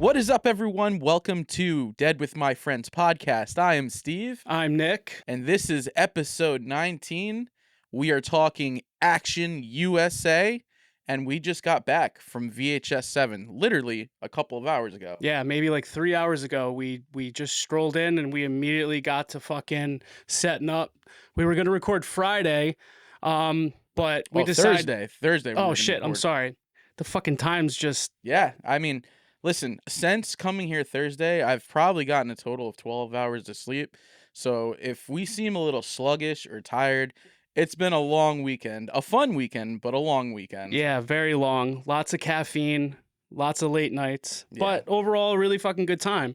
What is up, everyone? Welcome to Dead with My Friends podcast. I am Steve. I'm Nick. And this is episode 19. We are talking Action USA, and we just got back from VHS 7, literally a couple of hours ago. Yeah, maybe like 3 hours ago, we just strolled in and we immediately got to fucking setting up. We were going to record Friday, but we decided... Thursday. Oh, shit, I'm sorry. The fucking time's just... Yeah, I mean... Listen, since coming here Thursday, I've probably gotten a total of 12 hours of sleep. So if we seem a little sluggish or tired, it's been a long weekend. A fun weekend, but a long weekend. Yeah, very long. Lots of caffeine, lots of late nights. Yeah. But overall, a really fucking good time.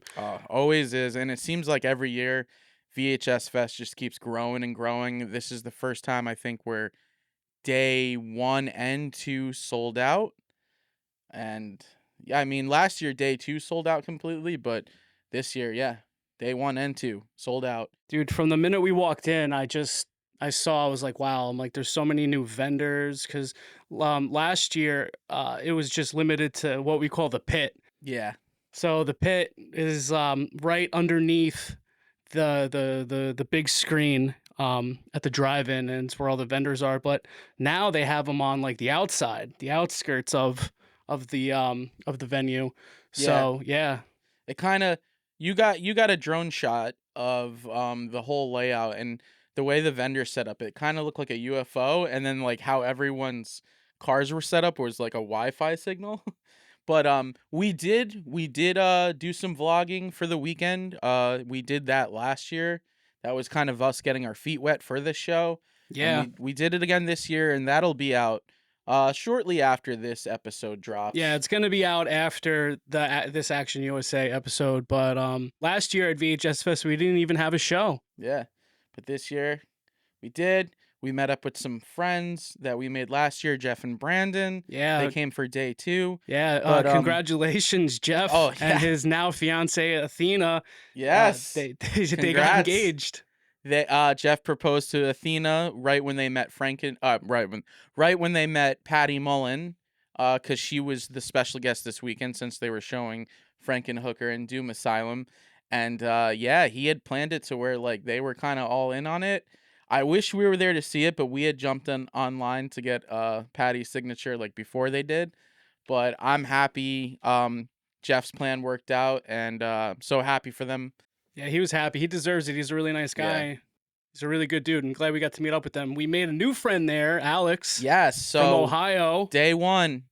Always is. And it seems like every year, VHS Fest just keeps growing and growing. This is the first time, I think, where day 1 and 2 sold out. And... yeah, I mean, last year, day 2 sold out completely, but this year, yeah, day 1 and 2 sold out. Dude, from the minute we walked in, I was like, wow, I'm like, there's so many new vendors, because last year, it was just limited to what we call the pit. Yeah. So the pit is right underneath the big screen at the drive-in, and it's where all the vendors are. But now they have them on like the outside, the outskirts of the venue. So yeah. It kind of you got a drone shot of the whole layout, and the way the vendors set up, it kind of looked like a UFO, and then like how everyone's cars were set up was like a Wi-Fi signal. But we did do some vlogging for the weekend. We did that last year. That was kind of us getting our feet wet for this show. Yeah. And we did it again this year, and that'll be out shortly after this episode drops. Yeah, it's gonna be out after this Action USA episode. But last year at VHS Fest, we didn't even have a show. Yeah, but this year we did. We met up with some friends that we made last year, Jeff and Brandon. Yeah, they came for day 2. Yeah, but, congratulations, Jeff and his now fiance Athena. Yes, they got engaged. Jeff proposed to Athena right when they met right when they met Patty Mullen, because she was the special guest this weekend since they were showing Frankenhooker and Doom Asylum, and he had planned it to where like they were kind of all in on it. I wish we were there to see it, but we had jumped online to get Patty's signature like before they did. But I'm happy Jeff's plan worked out, and so happy for them. Yeah, he was happy. He deserves it. He's a really nice guy. Yeah. He's a really good dude. I'm glad we got to meet up with them. We made a new friend there, Alex. Yes, so from Ohio. Day 1,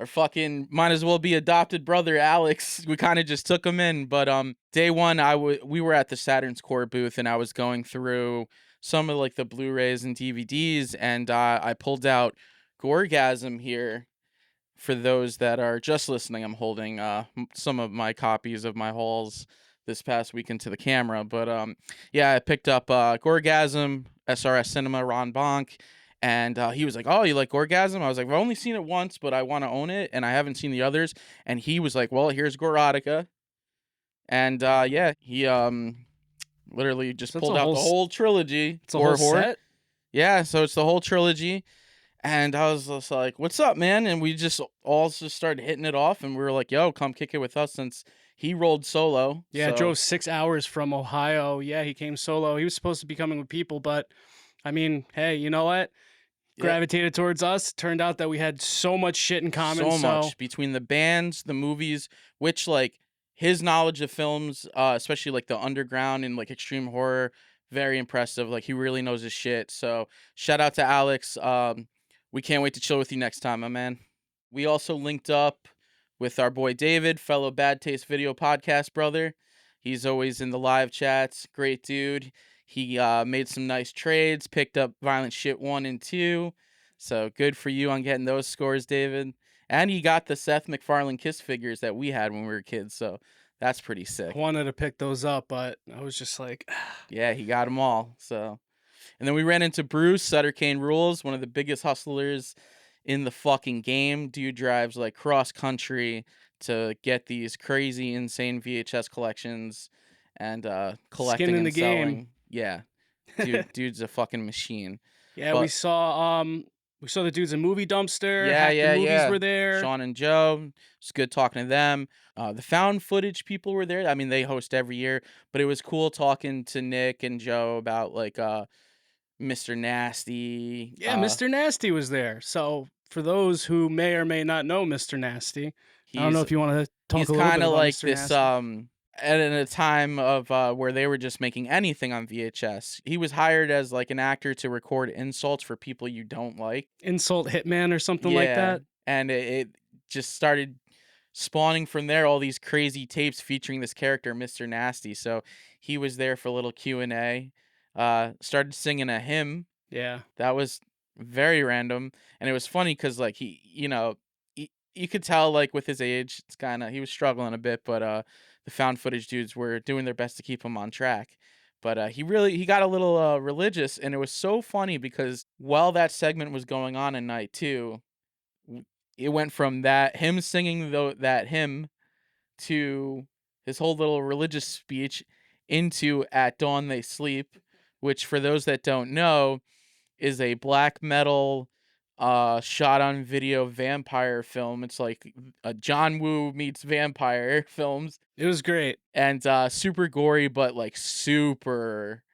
our fucking might as well be adopted brother, Alex. We kind of just took him in. But day 1, we were at the Saturn's Core booth, and I was going through some of like the Blu-rays and DVDs, and I pulled out Gorgasm here. For those that are just listening, I'm holding some of my copies of my hauls this past weekend to the camera, but I picked up Gorgasm, SRS Cinema, Ron Bonk, and he was like, "Oh, you like Gorgasm?" I was like, "I've only seen it once, but I want to own it, and I haven't seen the others." And he was like, "Well, here's Gorotica," and he literally just pulled out the whole trilogy. It's a whole set? Yeah, so it's the whole trilogy. And I was just like, "What's up, man?" And we just all just started hitting it off, and we were like, "Yo, come kick it with us," since he rolled solo. Yeah, drove 6 hours from Ohio. Yeah, he came solo. He was supposed to be coming with people, but I mean, hey, you know what? Gravitated towards us. Turned out that we had so much shit in common. So much between the bands, the movies, which like his knowledge of films, especially like the underground and like extreme horror, very impressive. Like he really knows his shit. So shout out to Alex. We can't wait to chill with you next time, my man. We also linked up with our boy David, fellow Bad Taste Video podcast brother. He's always in the live chats. Great dude. He made some nice trades, picked up Violent Shit 1 and 2. So good for you on getting those scores, David. And he got the Seth MacFarlane Kiss figures that we had when we were kids. So that's pretty sick. I wanted to pick those up, but I was just like... Yeah, he got them all. So, and then we ran into Bruce, Sutter Kane Rules, one of the biggest hustlers in the fucking game. Dude drives like cross country to get these crazy, insane VHS collections and collecting Skin in and the selling. Game. Yeah, dude's a fucking machine. Yeah, we saw We saw the dudes in Movie Dumpster. Yeah, Hack the yeah, Movies yeah. were there. Sean and Joe. It's good talking to them. The found footage people were there. I mean, they host every year, but it was cool talking to Nick and Joe about like Mr. Nasty. Yeah, Mr. Nasty was there. So for those who may or may not know Mr. Nasty, I don't know He's if you want to talk he's a little bit kind of about like Mr. this Nasty. at a time of where they were just making anything on VHS. He was hired as like an actor to record insults for people you don't like. Insult Hitman or something like Yeah, that. and it just started spawning from there all these crazy tapes featuring this character, Mr. Nasty. So he was there for a little Q&A. Started singing a hymn Yeah. that was very random, and it was funny because like you could tell like with his age, it's kind of he was struggling a bit, but the found footage dudes were doing their best to keep him on track. But he got a little religious, and it was so funny because while that segment was going on in night two, it went from that him singing that hymn to his whole little religious speech into "At Dawn They Sleep," which for those that don't know is a black metal shot on video vampire film. It's like a John Woo meets vampire films, It was great. and super gory but like super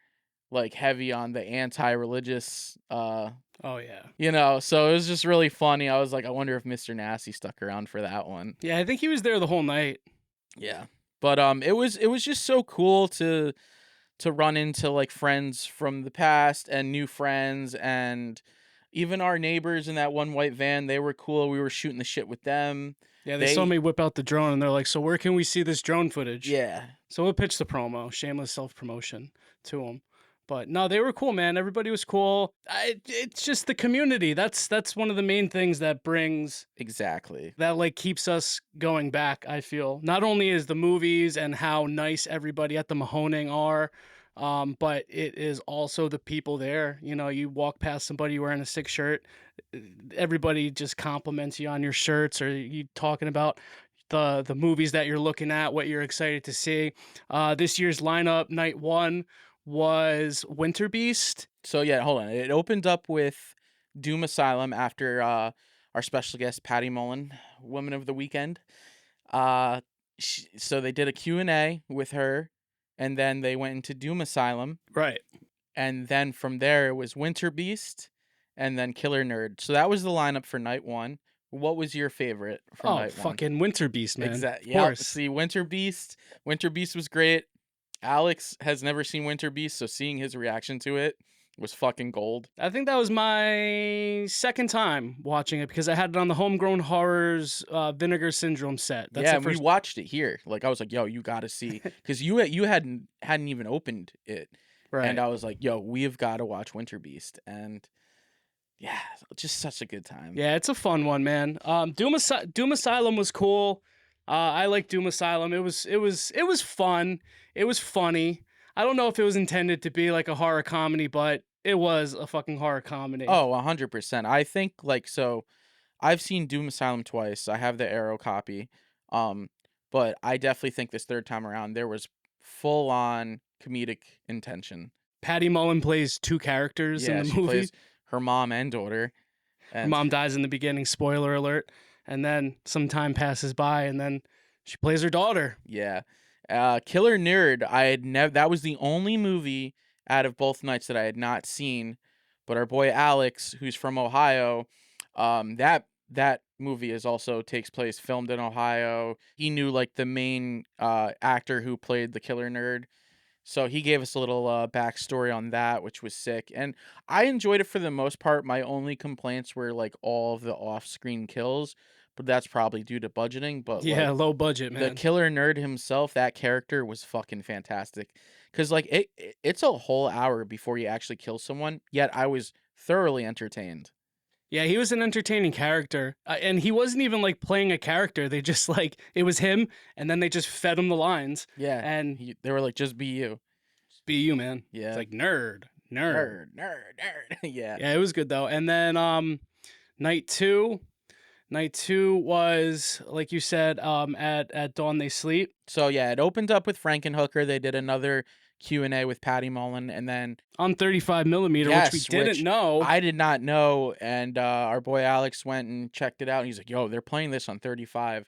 like heavy on the anti-religious Oh yeah. so it was just really funny. I was like, I wonder if Mr. Nasty stuck around for that one. Yeah, I think he was there the whole night. Yeah. But it was just so cool to run into like friends from the past and new friends, and even our neighbors in that one white van, they were cool. We were shooting the shit with them. Yeah, they saw They me whip out the drone and they're like, "So where can we see this drone footage?" Yeah. So we'll pitch the promo, shameless self promotion to them. But no, they were cool, man. Everybody was cool. It's just the community. That's one of the main things that brings Exactly. that like keeps us going back. I feel not only is the movies and how nice everybody at the Mahoning are, but it is also the people there. You know, you walk past somebody wearing a sick shirt, everybody just compliments you on your shirts, or you talking about the movies that you're looking at, what you're excited to see. This year's lineup, night one was Winter Beast. So yeah, hold on. It opened up with Doom Asylum after our special guest Patty Mullen, Woman of the Weekend. So they did a Q&A with her, and then they went into Doom Asylum, Right. and then from there it was Winter Beast, and then Killer Nerd. So that was the lineup for night one. What was your favorite from Oh, night one? fucking Winter Beast, man. Exactly. Of Yeah. course. See, Winter Beast. Winter Beast was great. Alex has never seen Winter Beast, so seeing his reaction to it was fucking gold. I think that was my second time watching it because I had it on the Homegrown Horrors Vinegar Syndrome set. That's Yeah, the and we first. watched it here. Like I was like, "Yo, you got to see," because you hadn't even opened it, Right. and I was like, "Yo, we have got to watch Winter Beast," and yeah, just such a good time. Yeah, it's a fun one, man. Doom Asylum was cool. I like Doom Asylum. It was fun. It was funny. I don't know if it was intended to be like a horror comedy, but it was a fucking horror comedy. Oh, 100%. I think like so. I've seen Doom Asylum twice. I have the Arrow copy, um, but I definitely think this third time around there was full on comedic intention. Patty Mullen plays two characters in Yeah, the she movie. plays her mom and daughter, Her and mom dies in the beginning, spoiler alert. And then some time passes by and then she plays her daughter. yeah, Killer Nerd. I had never. That was the only movie out of both nights that I had not seen. But our boy Alex, who's from Ohio, that movie is also takes place filmed in Ohio. He knew like the main actor who played the Killer Nerd. So he gave us a little backstory on that, which was sick. And I enjoyed it for the most part. My only complaints were like all of the off-screen kills, but that's probably due to budgeting. But Yeah, like low budget, the man. killer nerd himself, that character was fucking fantastic. Cause like it's a whole hour before you actually kill someone. Yet I was thoroughly entertained. Yeah, he was an entertaining character. And he wasn't even like playing a character. They just like, it was him and then they just fed him the lines. Yeah, And they were like, just be you. be you, man. Yeah, It's like nerd. nerd. Yeah. Yeah, it was good though. And then night two. Night two was, like you said, at Dawn They Sleep. So yeah, it opened up with Frankenhooker. They did another Q&A with Patty Mullen, and then On 35 millimeter, which we yes, didn't which know. I did not know, and our boy Alex went and checked it out, and he's like, "Yo, they're playing this on 35,"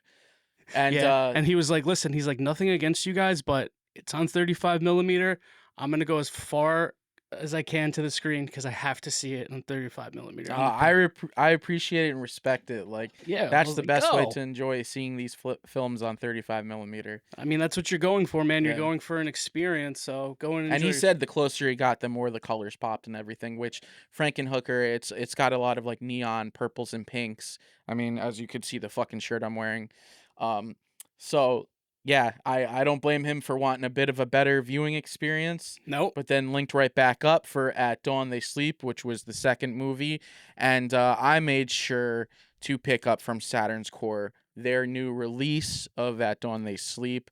and Yeah, and he was like, "Listen, he's like, nothing against you guys, but it's on 35 millimeter. I'm gonna go as far as I can to the screen because I have to see it on 35 millimeter." I'm like, I appreciate it and respect it. Like yeah, I that's was the like, best way go. to enjoy seeing these films on 35 millimeter. I mean, that's what you're going for, man. You're Yeah. going for an experience, so go and And he enjoy. said the closer he got, the more the colors popped and everything. Which Frankenhooker, it's got a lot of like neon purples and pinks. I mean, as you could see, the fucking shirt I'm wearing. Um, so yeah, I don't blame him for wanting a bit of a better viewing experience. Nope. But then linked right back up for At Dawn They Sleep, which was the second movie, and I made sure to pick up from Saturn's Core their new release of At Dawn They Sleep.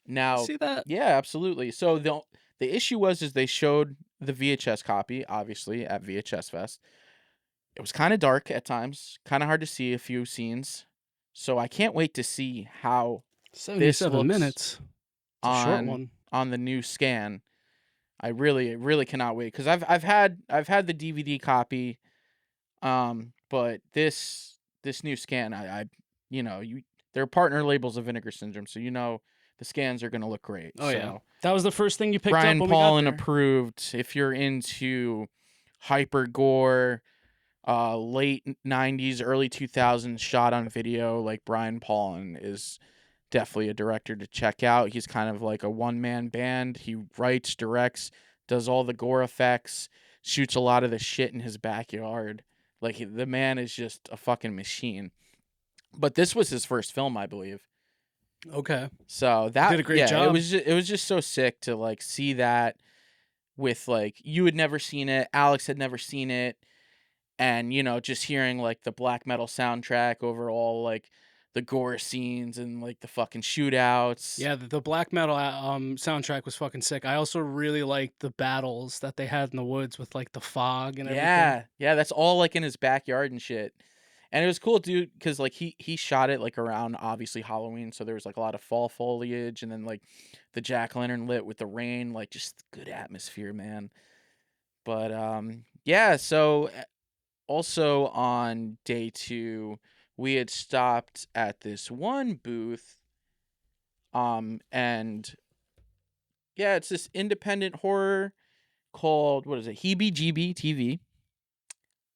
Now, See that? yeah, absolutely. So the issue was is they showed the VHS copy, obviously, at VHS Fest. It was kind of dark at times, kind of hard to see a few scenes. So I can't wait to see how this 77 looks minutes. It's a short on one. the new scan. I really cannot wait because I've had the DVD copy, but this new scan, I you know you they're partner labels of Vinegar Syndrome, so the scans are gonna look great. Oh yeah, So that was the first thing you picked up Brian when we got Paulin there. approved. If you're into hyper gore, late '90s, early 2000s shot on video, like Brian Paulin is definitely a director to check out. He's kind of like a one-man band. He writes, directs, does all the gore effects, shoots a lot of the shit in his backyard. Like the man is just a fucking machine. But this was his first film, I believe. Okay, So did that a great yeah, job. it was just so sick to like see that with like you had never seen it, Alex had never seen it, and just hearing like the black metal soundtrack over all like the gore scenes and like the fucking shootouts. Yeah, the black metal soundtrack was fucking sick. I also really liked the battles that they had in the woods with like the fog and everything. Yeah, yeah, that's all like in his backyard and shit. And it was cool, dude, because like he shot it like around obviously Halloween, so there was like a lot of fall foliage, and then like the jack lantern lit with the rain, like just good atmosphere, man. But yeah. So also on day two, we had stopped at this one booth, and yeah, it's this independent horror called what is it? Heebie Jeebie TV.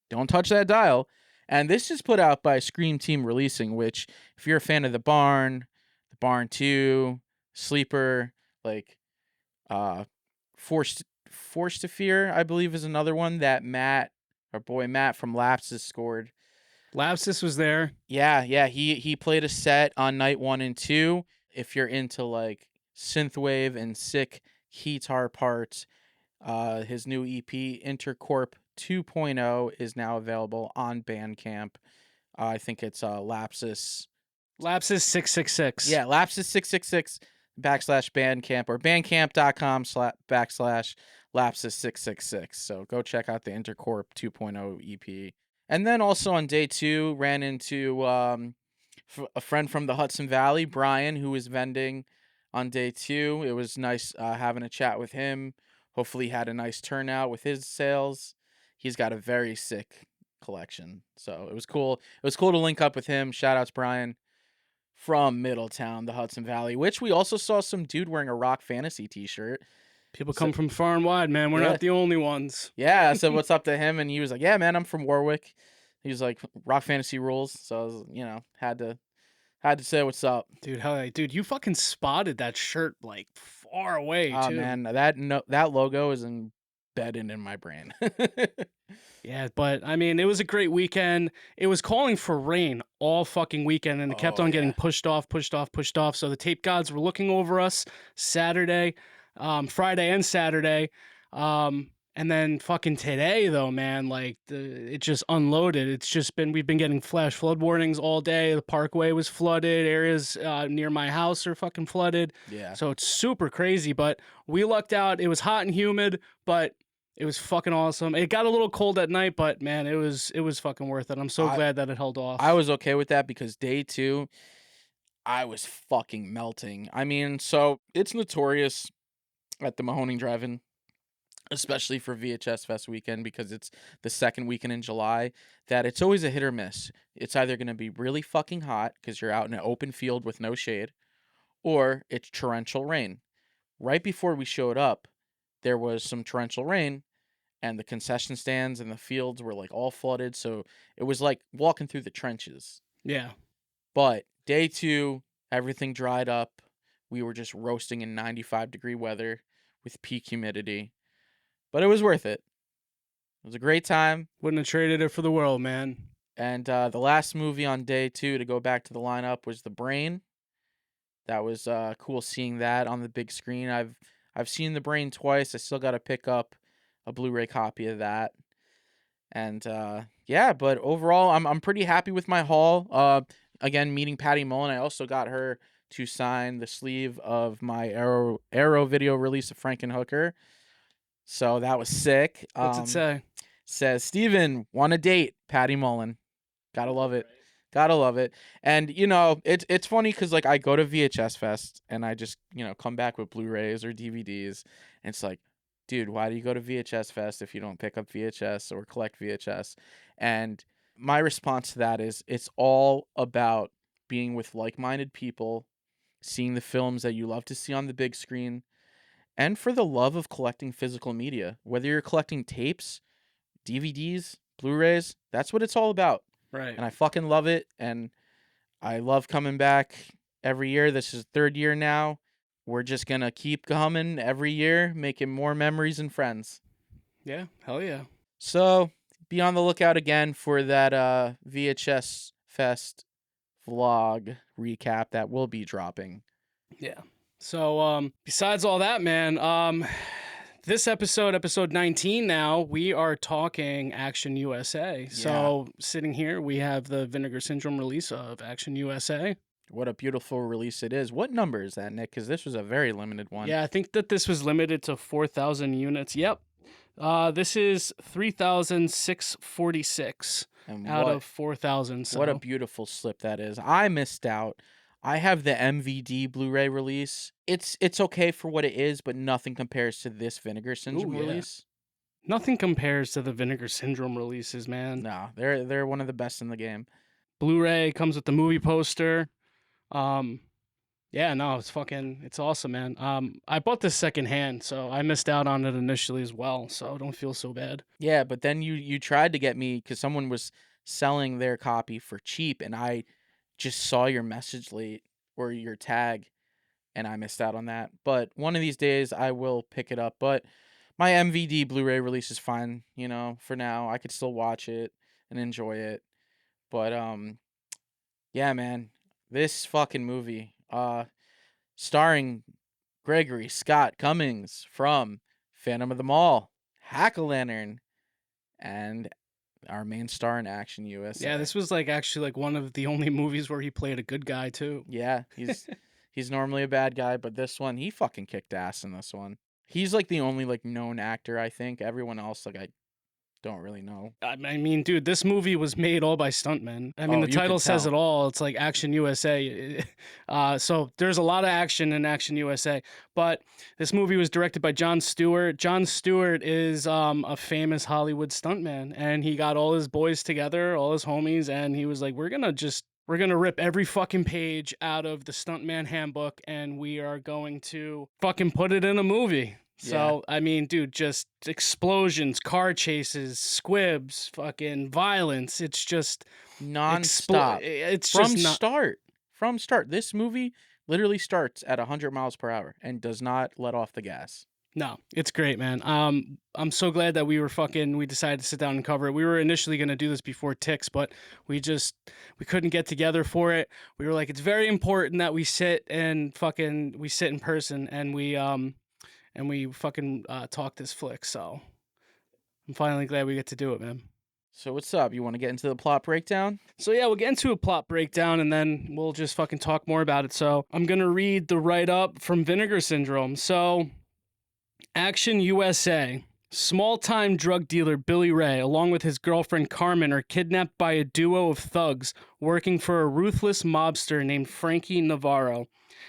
Don't touch that dial. And this is put out by Scream Team Releasing, which, if you're a fan of The Barn 2, Sleeper, like uh Forced to Fear, I believe is another one that our boy Matt from Lapses scored. Lapsus was there. Yeah, yeah, he played a set on night 1 and 2. If you're into like synthwave and sick guitar parts, his new EP, Intercorp 2.0, is now available on Bandcamp. I think it's Lapsus. Lapsus 666. Yeah, Lapsus 666 backslash Bandcamp or bandcamp.com/backslash Lapsus 666. So go check out the Intercorp 2.0 EP. And then also on day two, ran into a friend from the Hudson Valley, Brian, who was vending on day two. It was nice having a chat with him. Hopefully, he had a nice turnout with his sales. He's got a very sick collection, so it was cool. It was cool to link up with him. Shout outs, Brian from Middletown, the Hudson Valley, which we also saw some dude wearing a Rock Fantasy t-shirt. People So, come from far and wide, man. We're yeah. not the only ones. Yeah, I said what's up to him, and he was like, "Yeah, man, I'm from Warwick." He was like, "Rock Fantasy rules," so I was, had to say what's up. Dude, dude, you fucking spotted that shirt like far away Oh too. man, that logo is embedded in my brain. Yeah, but I mean, it was a great weekend. It was calling for rain all fucking weekend, and it kept Oh on yeah, getting pushed off, pushed off, pushed off. So the tape gods were looking over us Saturday, Friday, and Saturday. And then fucking today, though, man, like it just unloaded. We've been getting flash flood warnings all day. The parkway was flooded. Areas near my house are fucking flooded. yeah. So it's super crazy. But we lucked out. It was hot and humid, but it was fucking awesome. It got a little cold at night, but man, it was fucking worth it. I'm so glad that it held off. I was okay with that because day two, I was fucking melting. I mean, so it's notorious at the Mahoning Drive-In, especially for VHS Fest weekend because it's the second weekend in July, that it's always a hit or miss. It's either going to be really fucking hot because you're out in an open field with no shade, or it's torrential rain. Right before we showed up, there was some torrential rain, and the concession stands and the fields were like all flooded, so it was like walking through the trenches. Yeah. But day 2, everything dried up. We were just roasting in 95-degree weather with peak humidity. But it was worth it. It was a great time. Wouldn't have traded it for the world, man. And the last movie on day 2, to go back to the lineup, was The Brain. That was cool seeing that on the big screen. I've seen The Brain twice. I still got to pick up a Blu-ray copy of that. And yeah, but overall, I'm pretty happy with my haul. Again, meeting Patty Mullen, I also got her to sign the sleeve of my Arrow video release of Frankenhooker. So that was sick. What's it say? Says, Steven, want a date? Patty Mullen. Gotta love it. Gotta love it. And, you know, it's funny because, like, I go to VHS Fest and I just, you know, come back with Blu-rays or DVDs. And it's like, dude, why do you go to VHS Fest if you don't pick up VHS or collect VHS? And my response to that is it's all about being with like-minded people, seeing the films that you love to see on the big screen, and for the love of collecting physical media. Whether you're collecting tapes, DVDs, Blu-rays, that's what it's all about. Right. And I fucking love it, and I love coming back every year. This is 3rd year now. We're just going to keep coming every year, making more memories and friends. Yeah, hell yeah. So be on the lookout again for that VHS Fest vlog recap that will be dropping. Yeah. So besides all that, man, this episode 19 now, we are talking Action USA. So sitting here, we have the Vinegar Syndrome release of Action USA. What a beautiful release it is. What number is that, Nick? Because this was a very limited one. Yeah, I think that this was limited to 4,000 units. Yep. This is 3,646 out of 4,000. So. What a beautiful slip that is. I missed out. I have the MVD Blu-ray release. It's okay for what it is, but nothing compares to this Vinegar Syndrome release. Nothing compares to the Vinegar Syndrome releases, man. No, they're one of the best in the game. Blu-ray comes with the movie poster. Yeah, no, it's awesome, man. I bought this secondhand, so I missed out on it initially as well, so don't feel so bad. Yeah, but then you tried to get me because someone was selling their copy for cheap, and I just saw your message late or your tag, and I missed out on that. But one of these days I will pick it up. But my MVD Blu-ray release is fine, you know, for now. I could still watch it and enjoy it. But yeah, man, this fucking movie, starring Gregory Scott Cummings from Phantom of the Mall, Hack-A-Lantern, and our main star in Action USA. Yeah, this was actually one of the only movies where he played a good guy too. Yeah, he's normally a bad guy, but this one, he fucking kicked ass in this one. He's the only known actor, I think. Everyone else I don't really know. I mean, dude, this movie was made all by stuntmen. I mean, the title says it all. It's like Action USA. So there's a lot of action in Action USA. But this movie was directed by Jon Stewart. Jon Stewart is a famous Hollywood stuntman. And he got all his boys together, all his homies, and he was like, we're going to rip every fucking page out of the Stuntman Handbook, and we are going to fucking put it in a movie. So, I mean, dude, just explosions, car chases, squibs, fucking violence. It's just non-stop. It's from just start. From start. This movie literally starts at 100 miles per hour and does not let off the gas. No, it's great, man. I'm so glad that we decided to sit down and cover it. We were initially going to do this before Ticks, but we couldn't get together for it. We were like, it's very important that we sit in person and we fucking talk this flick. So I'm finally glad we get to do it, man. So what's up? You want to get into the plot breakdown? So yeah, we'll get into a plot breakdown and then we'll just fucking talk more about it. So I'm going to read the write-up from Vinegar Syndrome. So Action USA Small-time drug dealer Billy Ray, along with his girlfriend Carmen, are kidnapped by a duo of thugs working for a ruthless mobster named Frankie Navarro.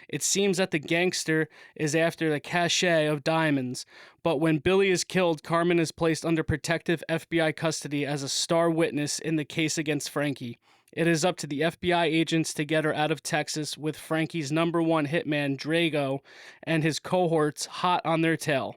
It seems that the gangster is after the cachet of diamonds, but when Billy is killed, Carmen is placed under protective FBI custody as a star witness in the case against Frankie. It is up to the FBI agents to get her out of Texas, with Frankie's #1 hitman, Drago, and his cohorts hot on their tail.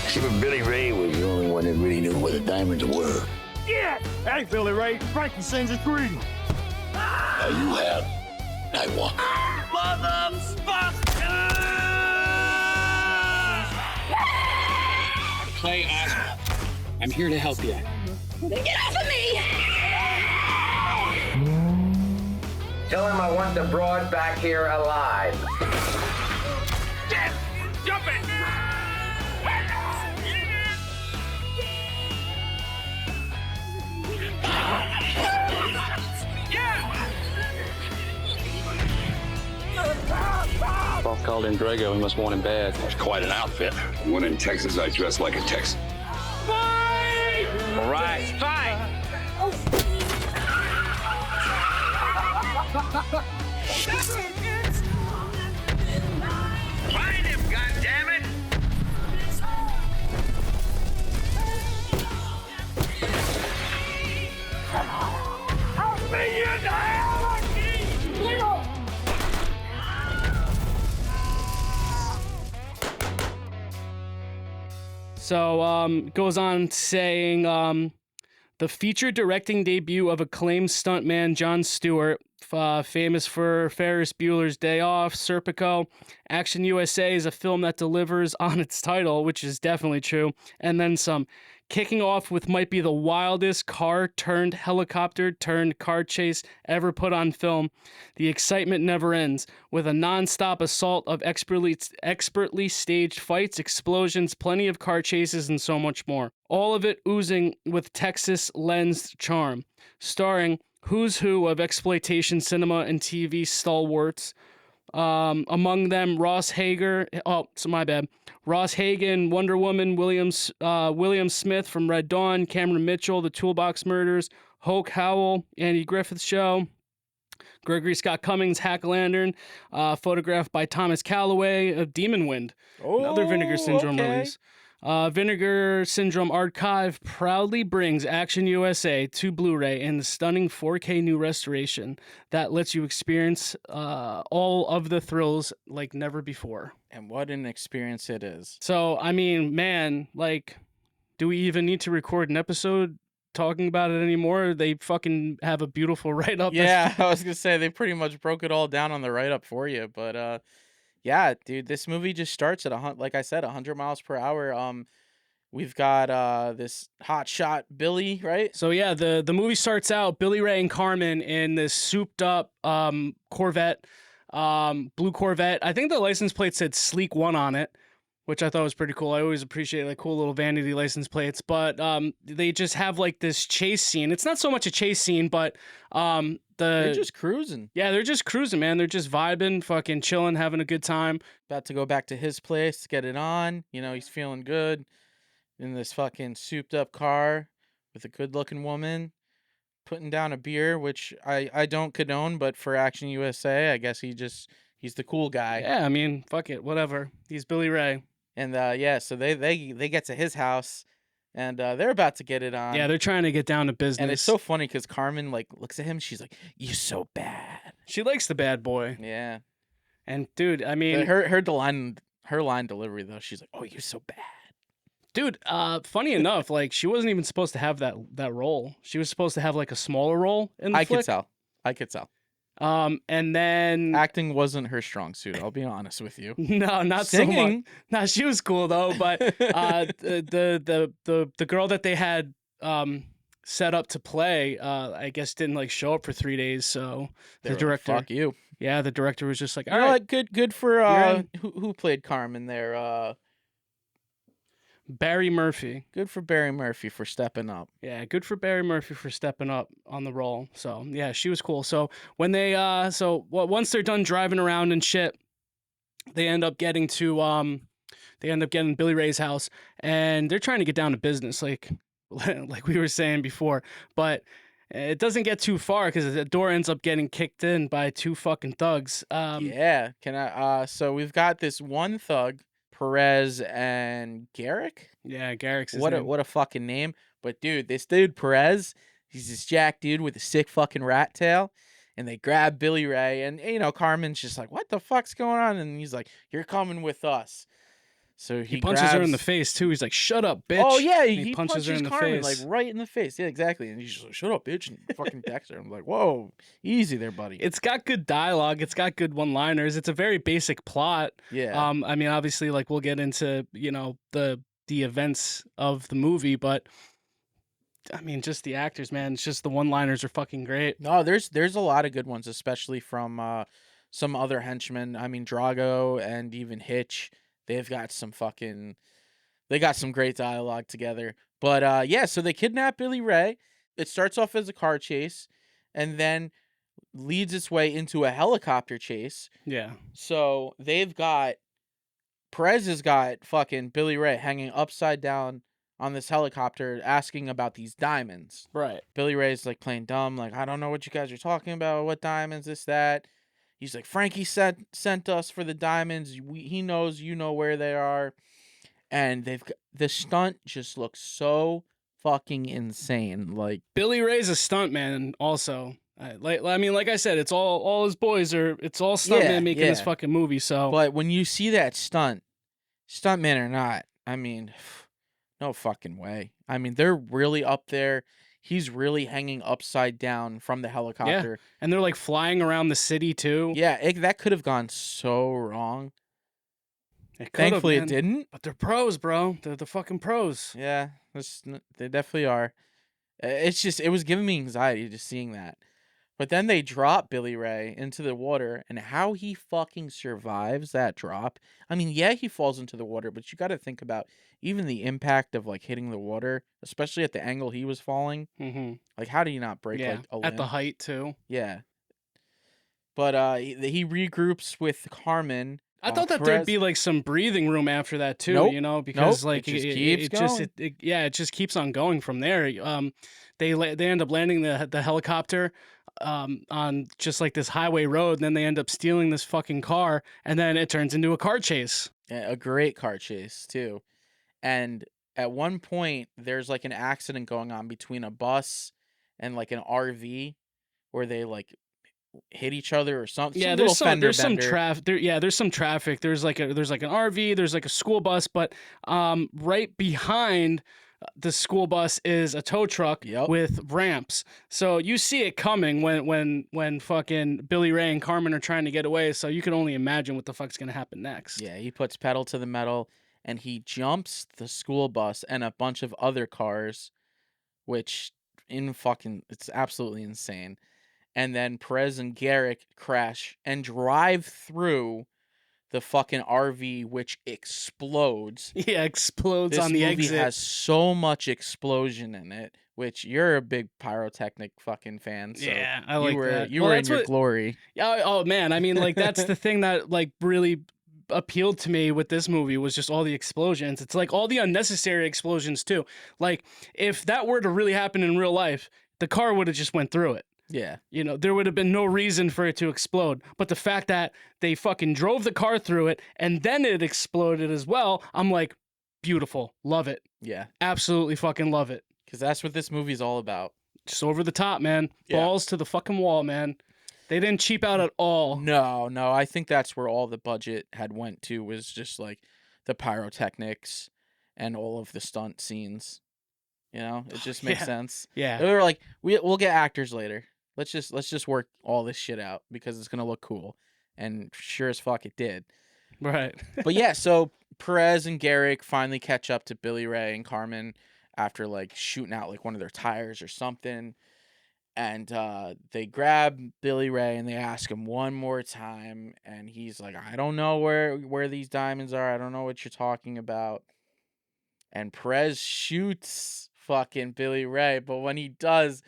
See, but Billy Ray was the only one that really knew where the diamonds were. Yeah! Hey, Billy Ray, Frankie sends his greetings. Now you have, I want. Clay Osborn. I'm here to help you. Get off of me! Tell him I want the broad back here alive. Jump it! Boss called in Drago. He must want him bad. It's quite an outfit. When in Texas, I dress like a Texan. All right. Fight! Find him, goddammit! So, goes on saying, the feature directing debut of acclaimed stuntman Jon Stewart, famous for Ferris Bueller's Day Off, Serpico. Action USA is a film that delivers on its title, which is definitely true, and then some. Kicking off with might be the wildest car-turned-helicopter-turned-car chase ever put on film. The excitement never ends, with a non-stop assault of expertly staged fights, explosions, plenty of car chases, and so much more. All of it oozing with Texas-lensed charm. Starring who's who of exploitation cinema and TV stalwarts. Among them, Ross Hagen, Wonder Woman, William Smith from Red Dawn, Cameron Mitchell, The Toolbox Murders, Hoke Howell, Andy Griffith Show, Gregory Scott Cummings, Hack Lantern, photographed by Thomas Calloway of Demon Wind, another Vinegar Syndrome release. Vinegar Syndrome Archive proudly brings Action USA to Blu-ray in the stunning 4K new restoration that lets you experience all of the thrills like never before. And what an experience it is. So, I mean, man, like, do we even need to record an episode talking about it anymore? They fucking have a beautiful write-up. Yeah, I was gonna say they pretty much broke it all down on the write-up for you, but yeah, dude, this movie just starts at like I said, 100 miles per hour. We've got this hot shot Billy, right? So yeah, the movie starts out Billy Ray and Carmen in this souped up Corvette, blue Corvette. I think the license plate said Sleek 1 on it, which I thought was pretty cool. I always appreciate like cool little vanity license plates, but they just have like this chase scene. It's not so much a chase scene, but they're just cruising. Yeah, they're just cruising, man. They're just vibing, fucking chilling, having a good time. About to go back to his place to get it on. You know, he's feeling good in this fucking souped up car with a good looking woman, putting down a beer, which I don't condone, but for Action USA, I guess he's the cool guy. Yeah, I mean, fuck it, whatever. He's Billy Ray. And yeah, so they get to his house. And they're about to get it on. Yeah, they're trying to get down to business. And it's so funny because Carmen like looks at him. She's like, "You're so bad." She likes the bad boy. Yeah. And dude, I mean, her line delivery though, she's like, "Oh, you're so bad." Dude, funny enough, like she wasn't even supposed to have that role. She was supposed to have like a smaller role in the flick. I could tell. And then acting wasn't her strong suit. I'll be honest with you. No, not singing. So much. No, she was cool though. But the girl that they had set up to play, I guess didn't like show up for 3 days. So the director, fuck you. Yeah, the director was just like, You all know right, what? Good for in. who played Carmen there. Barry Murphy. Good for Barry Murphy for stepping up. Yeah, good for Barry Murphy for stepping up on the role. So yeah, she was cool. So when they once they're done driving around and shit, they end up getting Billy Ray's house, and they're trying to get down to business, like like we were saying before, but it doesn't get too far because the door ends up getting kicked in by two fucking thugs. Yeah. Can I? So we've got this one thug, Perez and Garrick. Yeah, Garrick's his What name. a fucking name. But dude, this dude Perez, he's this jack dude with a sick fucking rat tail. And they grab Billy Ray, and you know Carmen's just like, "What the fuck's going on?" And he's like, "You're coming with us." So He punches her in the grabs- face too. He's like, "Shut up, bitch!" Oh yeah, And he punches her in the Carmen face. like right in the face. Yeah, exactly. And he's just like, "Shut up, bitch!" And fucking decks her. I'm like, "Whoa, easy there, buddy." It's got good dialogue. It's got good one-liners. It's a very basic plot. Yeah. I mean, obviously, like we'll get into the events of the movie, but I mean, just the actors, man. It's just the one-liners are fucking great. No, there's a lot of good ones, especially from some other henchmen. I mean, Drago and even Hitch. They've got some fucking. They got some great dialogue together. But yeah, so they kidnap Billy Ray. It starts off as a car chase, and then leads its way into a helicopter chase. Yeah. So they've got Perez has got fucking Billy Ray hanging upside down on this helicopter asking about these diamonds. Right. Billy Ray's like playing dumb, like, I don't know what you guys are talking about. What diamonds, this, that. He's like, Frankie sent us for the diamonds. He knows you know where they are. And the stunt just looks so fucking insane. Like Billy Ray's a stuntman also. Like I said, it's all his boys are. It's all stuntman making this fucking movie. So, but when you see that stuntman or not, I mean, no fucking way. I mean, they're really up there. He's really hanging upside down from the helicopter. Yeah. And they're like flying around the city too. Yeah, that could have gone so wrong. Thankfully, it didn't. But they're pros, bro. They're the fucking pros. Yeah, they definitely are. It was giving me anxiety just seeing that. But then they drop Billy Ray into the water, and how he fucking survives that drop. I mean, yeah, he falls into the water, but you got to think about even the impact of like hitting the water, especially at the angle he was falling. Mm-hmm. Like, how do you not break like a limb? At the height too? Yeah. But he regroups with Carmen. I thought that there'd be like some breathing room after that too, Nope. because Nope. like it just keeps going. It just keeps on going from there. They end up landing the helicopter on just like this highway road, and then they end up stealing this fucking car, and then it turns into a car chase. Yeah, a great car chase too. And at one point there's like an accident going on between a bus and like an RV where they like hit each other or something. Yeah, there's some traffic. There's some traffic. There's like an RV. There's like a school bus, but right behind the school bus is a tow truck with ramps. So you see it coming when fucking Billy Ray and Carmen are trying to get away. So you can only imagine what the fuck's gonna happen next. Yeah, he puts pedal to the metal and he jumps the school bus and a bunch of other cars, which it's absolutely insane. And then Perez and Garrick crash and drive through the fucking RV, which explodes. Yeah, explodes on the exit. This movie has so much explosion in it, which you're a big pyrotechnic fucking fan. So yeah, I like that. You were in your glory. Yeah. Oh man, I mean, like that's the thing that like really appealed to me with this movie was just all the explosions. It's like all the unnecessary explosions too. Like if that were to really happen in real life, the car would have just went through it. Yeah. There would have been no reason for it to explode. But the fact that they fucking drove the car through it and then it exploded as well, I'm like, beautiful. Love it. Yeah. Absolutely fucking love it. Because that's what this movie's all about. Just over the top, man. Yeah. Balls to the fucking wall, man. They didn't cheap out at all. No. I think that's where all the budget had went to, was just like the pyrotechnics and all of the stunt scenes. It just makes sense. Yeah. They were like, we'll get actors later. Let's just work all this shit out because it's gonna look cool, and sure as fuck it did. Right. But yeah, so Perez and Garrick finally catch up to Billy Ray and Carmen after like shooting out like one of their tires or something, And they grab Billy Ray and they ask him one more time, and he's like, I don't know where these diamonds are. I don't know what you're talking about. And Perez shoots fucking Billy Ray, but when he does,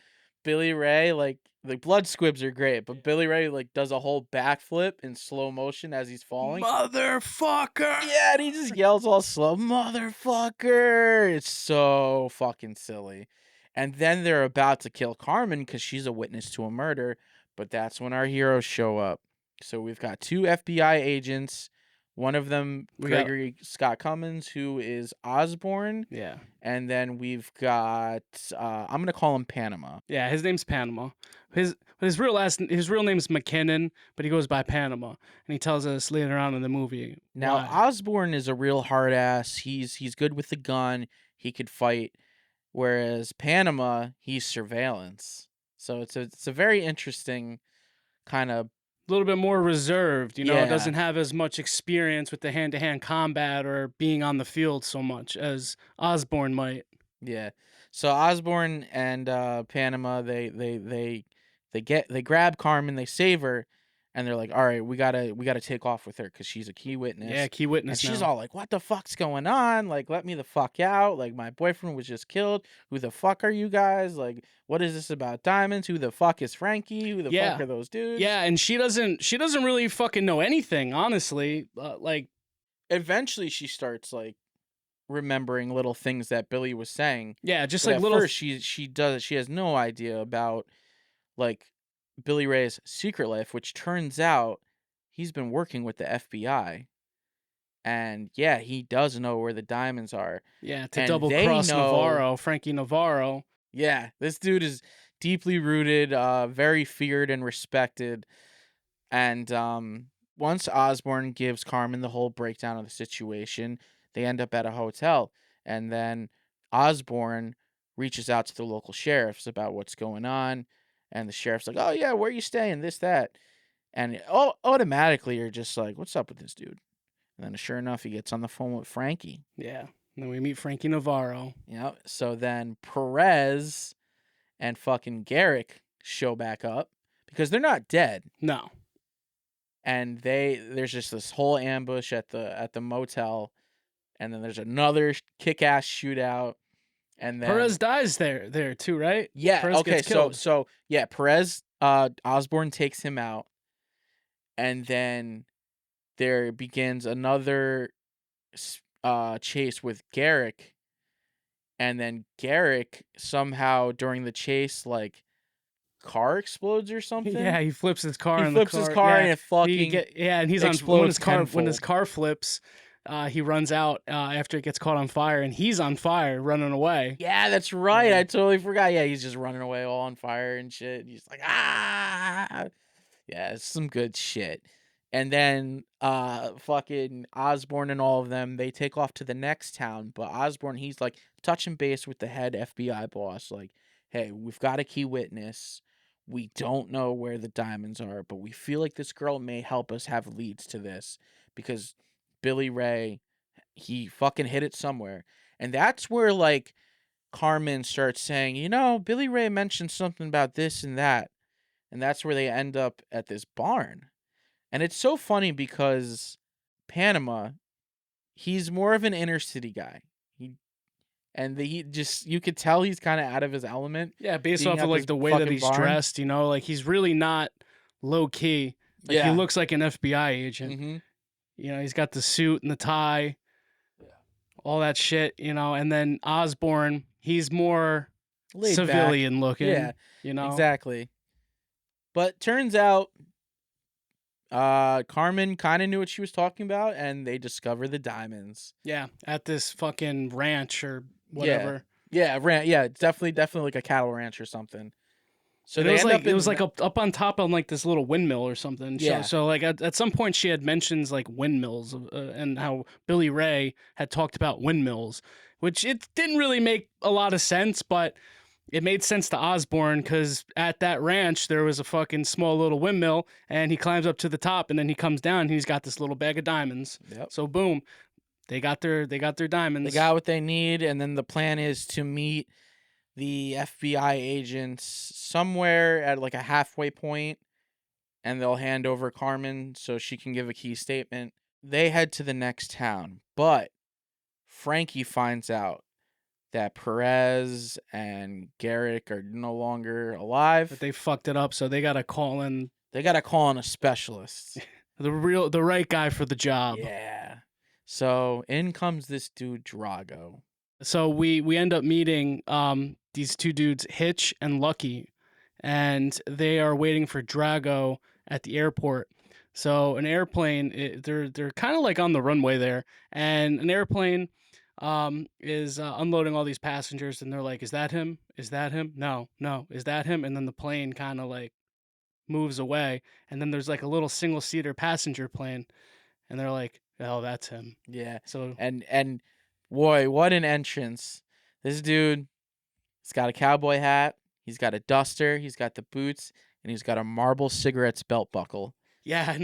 Billy Ray, like, the blood squibs are great, but Billy Ray, like, does a whole backflip in slow motion as he's falling. Motherfucker! Yeah, and he just yells all slow, motherfucker! It's so fucking silly. And then they're about to kill Carmen because she's a witness to a murder, but that's when our heroes show up. So we've got 2 FBI agents. One of them, Gregory Scott Cummins, who is Osborn. Yeah. And then we've got, I'm going to call him Panama. Yeah, his name's Panama. His real name's McKinnon, but he goes by Panama, and he tells us later on in the movie. Now, why. Osborn is a real hard ass. He's good with the gun. He could fight. Whereas Panama, he's surveillance. So it's a very interesting kind of, a little bit more reserved, Yeah. doesn't have as much experience with the hand-to-hand combat or being on the field so much as Osborn might. yeah. So Osborn and Panama, they grab Carmen, they save her, and they're like, all right, we gotta take off with her because she's a key witness. Yeah, key And witness she's now. all like, what the fuck's going on? Like, let me the fuck out. Like, my boyfriend was just killed. Who the fuck are you guys? Like, what is this about diamonds? Who the fuck is Frankie? Who the fuck are those dudes? Yeah, and she doesn't really fucking know anything, honestly. Like, eventually she starts, like, remembering little things that Billy was saying. yeah, just But like at little. first she has no idea about, like, Billy Ray's secret life, which turns out he's been working with the FBI. And yeah, he does know where the diamonds are. Yeah, to and double they cross know- Frankie Navarro. Yeah, this dude is deeply rooted, very feared and respected. And once Osborn gives Carmen the whole breakdown of the situation, they end up at a hotel. And then Osborn reaches out to the local sheriffs about what's going on. And the sheriff's like, oh, yeah, where are you staying? This, that. And automatically you're just like, what's up with this dude? And then sure enough, he gets on the phone with Frankie. Yeah, and then we meet Frankie Navarro. Yeah. So then Perez and fucking Garrick show back up because they're not dead. No. And there's just this whole ambush at the motel, and then there's another kick-ass shootout, and then Perez dies there too, right? yeah, Perez okay, gets killed. so yeah, Perez, Osborn takes him out, and then there begins another chase with Garrick, and then Garrick somehow during the chase, like, car explodes or something. Yeah, he flips his car. He and flips the his car, car yeah. and it fucking and he's on when explodes his car tenfold. flips. He runs out after it gets caught on fire, and he's on fire, running away. Yeah, that's right. I totally forgot. Yeah, he's just running away all on fire and shit. He's like, ah. Yeah, it's some good shit. And then fucking Osborn and all of them, they take off to the next town. But Osborn, he's like touching base with the head FBI boss. Like, hey, we've got a key witness. We don't know where the diamonds are, but we feel like this girl may help us have leads to this because Billy Ray, he fucking hid it somewhere. And that's where, like, Carmen starts saying, Billy Ray mentioned something about this and that. And that's where they end up at this barn. And it's so funny because Panama, he's more of an inner city guy. You could tell he's kind of out of his element. Yeah, based being off at of like this the way that fucking he's barn. dressed, like he's really not low key. Like, Yeah. he looks like an FBI agent. Mm-hmm. He's got the suit and the tie, all that shit. And then Osborn, he's more Laid civilian looking. Yeah, back. exactly. But turns out, Carmen kind of knew what she was talking about, and they discover the diamonds. Yeah, at this fucking ranch or whatever. Yeah, it's definitely like a cattle ranch or something. So And they it was like up on top on like this little windmill or something. Yeah. So like at some point she had mentions like windmills and how Billy Ray had talked about windmills, which it didn't really make a lot of sense, but it made sense to Osborn because at that ranch there was a fucking small little windmill, and he climbs up to the top, and then he comes down and he's got this little bag of diamonds. Yep. So boom, they got their diamonds. They got what they need, and then the plan is to meet the FBI agents somewhere at like a halfway point, and they'll hand over Carmen so she can give a key statement. They head to the next town, but Frankie finds out that Perez and Garrick are no longer alive. But they fucked it up, so they gotta call in They gotta call in a specialist. the right guy for the job. Yeah. So in comes this dude Drago. So we end up meeting these two dudes, Hitch and Lucky, and they are waiting for Drago at the airport. So an airplane, they're kind of like on the runway there, and an airplane is unloading all these passengers, and they're like, "Is that him? Is that him? No, no, is that him?" And then the plane kind of like moves away, and then there's like a little single-seater passenger plane, and they're like, "Oh, that's him." Yeah. So And boy, what an entrance. This dude, he's got a cowboy hat, he's got a duster, he's got the boots, and he's got a Marlboro cigarettes belt buckle. yeah,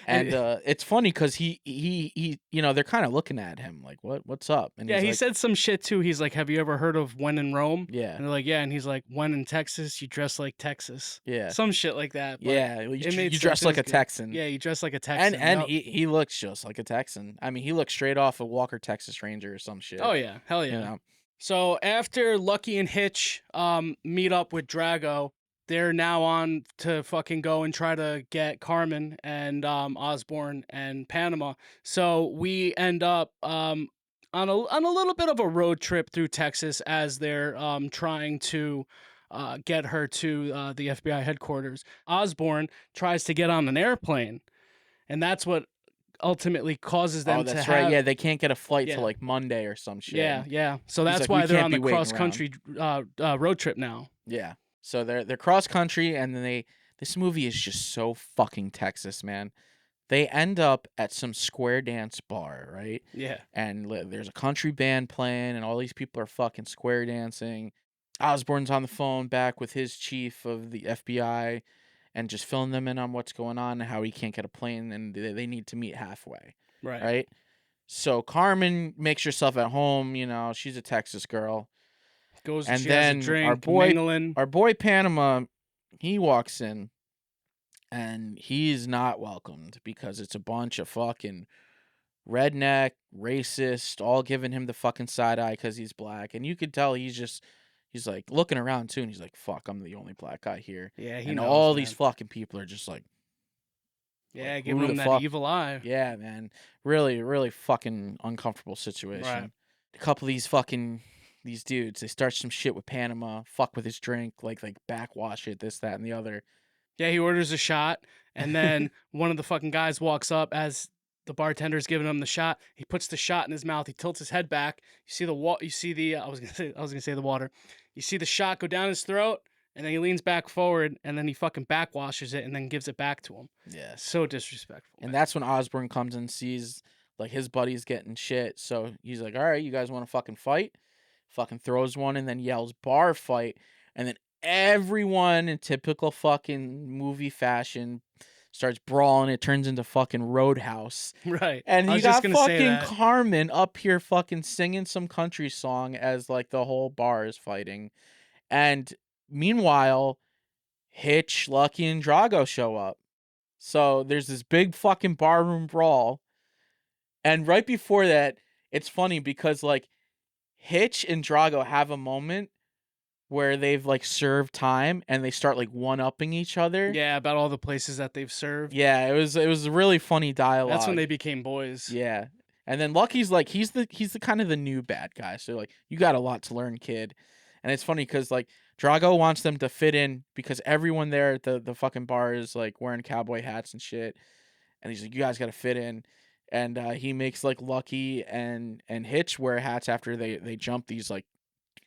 And it's funny because he you know, they're kind of looking at him like, what's up? And yeah, he's he like, said some shit too. He's like, "Have you ever heard of When in Rome?" yeah, And they're like, "Yeah." And he's like, "When in Texas, you dress like Texas." yeah, Some shit like that. But yeah. it made You dress sense. like It a was good. Texan. Yeah, you dress like a Texan. And Yup. he looks just like a Texan. I mean, he looks straight off a Walker Texas Ranger or some shit. Oh yeah, hell yeah. You know? So after Lucky and Hitch meet up with Drago, they're now on to fucking go and try to get Carmen and Osborn and Panama. So we end up on a little bit of a road trip through Texas as they're trying to get her to the FBI headquarters. Osborn tries to get on an airplane, and that's what ultimately causes them Oh, to that's have. right. Yeah, they can't get a flight Yeah. till like Monday or some shit. Yeah, yeah. So that's like, why "We they're can't on be the waiting cross country road trip now. Yeah. So they're cross country, and then this movie is just so fucking Texas, man. They end up at some square dance bar, right? Yeah. And there's a country band playing, and all these people are fucking square dancing. Osborne's on the phone back with his chief of the FBI, and just filling them in on what's going on and how he can't get a plane, and they need to meet halfway, Right. right? So Carmen makes herself at home. You know, she's a Texas girl. Goes And she has then a drink, mingling. our boy Panama, he walks in, and he's not welcomed because it's a bunch of fucking redneck, racist, all giving him the fucking side eye because he's black. And you could tell he's like looking around too, and he's like, "Fuck, I'm the only black guy here." Yeah, he And knows, all man. these fucking people are just like, Yeah, like, giving who him the that fuck- evil eye. yeah, man, really, really fucking uncomfortable situation. Right. A couple of these dudes, they start some shit with Panama, fuck with his drink, like backwash it, this, that, and the other. Yeah, he orders a shot, and then one of the fucking guys walks up as the bartender's giving him the shot. He puts the shot in his mouth. He tilts his head back. You see I was gonna say the water. You see the shot go down his throat, and then he leans back forward, and then he fucking backwashes it, and then gives it back to him. Yeah. So disrespectful. And man. that's when Osborne comes and sees like his buddy's getting shit. So he's like, "All right, you guys want to fucking fight?" Fucking throws one and then yells "bar fight." And then everyone in typical fucking movie fashion starts brawling. It turns into fucking Roadhouse. Right. And I you was just got gonna say fucking that. Carmen up here fucking singing some country song as like the whole bar is fighting. And meanwhile, Hitch, Lucky, and Drago show up. So there's this big fucking barroom brawl. And right before that, it's funny because like Hitch and Drago have a moment where they've like served time and they start like one-upping each other. Yeah, about all the places that they've served. Yeah, it was a really funny dialogue. That's when they became boys. Yeah. And then Lucky's like he's the kind of the new bad guy. So like you got a lot to learn, kid. And it's funny cuz like Drago wants them to fit in because everyone there at the fucking bar is like wearing cowboy hats and shit. And he's like, "You guys got to fit in." And he makes like Lucky and Hitch wear hats after they jump these like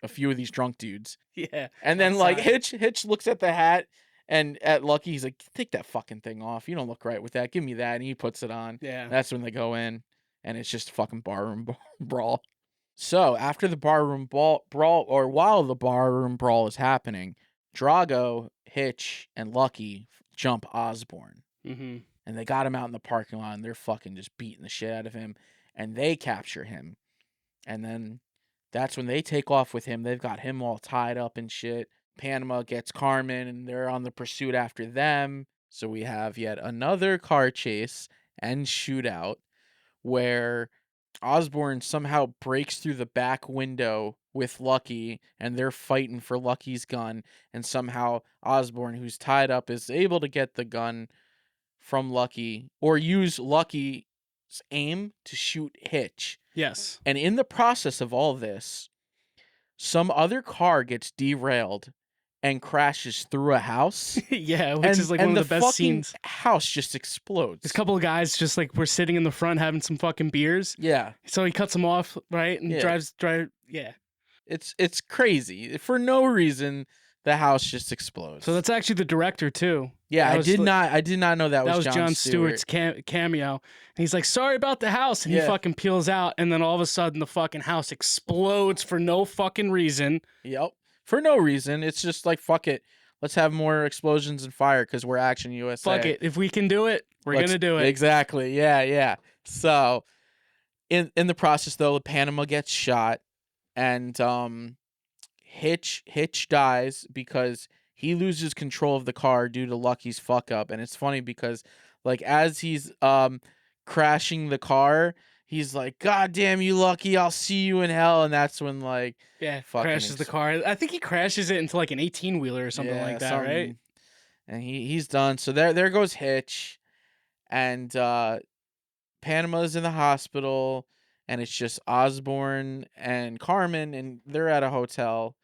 a few of these drunk dudes. Yeah. And then like outside. Hitch looks at the hat and at Lucky he's like, "Take that fucking thing off. You don't look right with that. Give me that." And he puts it on. Yeah. That's when they go in, and it's just a fucking barroom brawl. So after the barroom brawl, or while the barroom brawl is happening, Drago, Hitch, and Lucky jump Osborne. Mm-hmm. And they got him out in the parking lot, and they're fucking just beating the shit out of him. And they capture him. And then that's when they take off with him. They've got him all tied up and shit. Panama gets Carmen, and they're on the pursuit after them. So we have yet another car chase and shootout where Osborn somehow breaks through the back window with Lucky, and they're fighting for Lucky's gun. And somehow Osborn, who's tied up, is able to get the gun from Lucky or use Lucky's aim to shoot Hitch. Yes. And in the process of all this, some other car gets derailed and crashes through a house. Yeah, which is like one of the best scenes. House just explodes. There's a couple of guys just like were sitting in the front having some fucking beers. Yeah. So he cuts them off, right? And Yeah. drive. Yeah. It's crazy. For no reason, the house just explodes. So that's actually the director too. Yeah, That I was did like- not know that was John Stewart's cameo. And he's like, sorry about the house. And he fucking peels out. And then all of a sudden the fucking house explodes for no fucking reason. Yep. For no reason. It's just like, fuck it. Let's have more explosions and fire because we're Action USA. Fuck it. If we can do it, we're going to do it. Exactly. Yeah. So in the process, though, Panama gets shot. And Hitch dies because he loses control of the car due to Lucky's fuck up. And it's funny because like as he's crashing the car, he's like, God damn you, Lucky, I'll see you in hell. And that's when like crashes the car. I think he crashes it into like an 18-wheeler or something like that, right? And he's done. So there goes Hitch. And Panama's in the hospital, and it's just Osborn and Carmen, and they're at a hotel,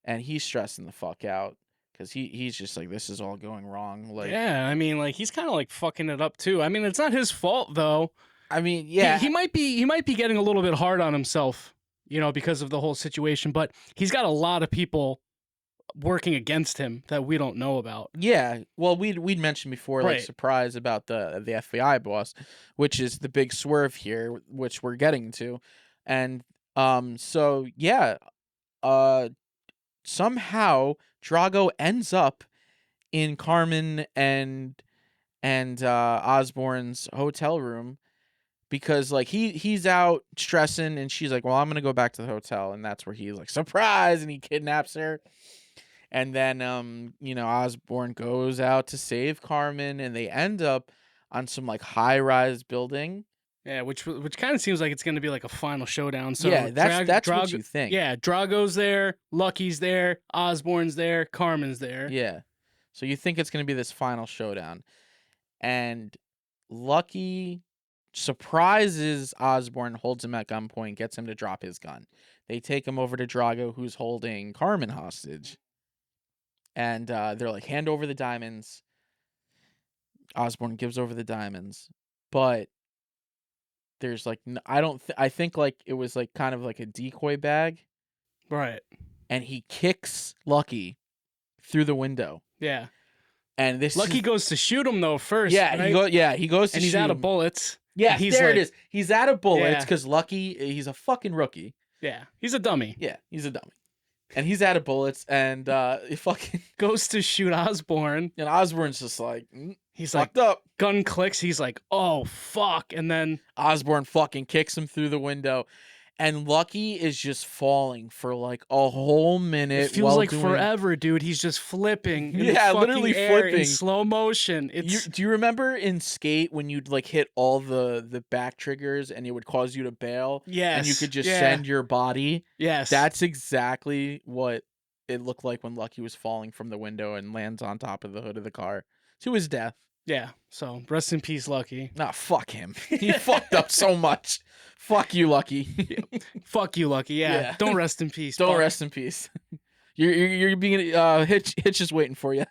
and he's stressing the fuck out because he's just like, this is all going wrong. Like, yeah, I mean, like he's kind of like fucking it up too. I mean, it's not his fault though. I mean, yeah, he might be getting a little bit hard on himself, because of the whole situation. But he's got a lot of people working against him that we don't know about. Yeah, well, we'd mentioned before, like, Right. surprise about the FBI boss, which is the big swerve here, which we're getting to, and so yeah, somehow Drago ends up in Carmen and Osborn's hotel room because like he's out stressing, and she's like, well, I'm gonna go back to the hotel, and that's where he's like, surprise, and he kidnaps her. And then, Osborn goes out to save Carmen, and they end up on some like high-rise building. Yeah, which kind of seems like it's going to be like a final showdown. So yeah, that's what you think. Yeah, Drago's there, Lucky's there, Osborn's there, Carmen's there. Yeah, so you think it's going to be this final showdown, and Lucky surprises Osborn, holds him at gunpoint, gets him to drop his gun. They take him over to Drago, who's holding Carmen hostage. And they're like, hand over the diamonds. Osborn gives over the diamonds. But there's like, I think like it was like kind of like a decoy bag. Right. And he kicks Lucky through the window. Yeah. And this Lucky goes to shoot him though first. Yeah, right? he goes to and he's shoot out him. of bullets. Yeah, there like, it is. He's out of bullets Yeah. because Lucky, he's a fucking rookie. Yeah, he's a dummy. Yeah, he's a dummy. And he's out of bullets, and he fucking goes to shoot Osborn. And Osborn's just like, he's fucked like, up. Gun clicks. He's like, oh fuck, and then Osborn fucking kicks him through the window, and Lucky is just falling for like a whole minute. It feels like forever, dude. He's just flipping. In Yeah, the literally fucking air flipping in slow motion. Do you remember in Skate when you'd like hit all the back triggers and it would cause you to bail? Yes. And you could just send your body? Yes. That's exactly what it looked like when Lucky was falling from the window and lands on top of the hood of the car to his death. Yeah. So rest in peace, Lucky. Nah, fuck him. He fucked up so much. Fuck you, Lucky. Fuck you, Lucky. Yeah. Don't rest in peace. Don't fuck. rest in peace. You're being Hitch is waiting for you.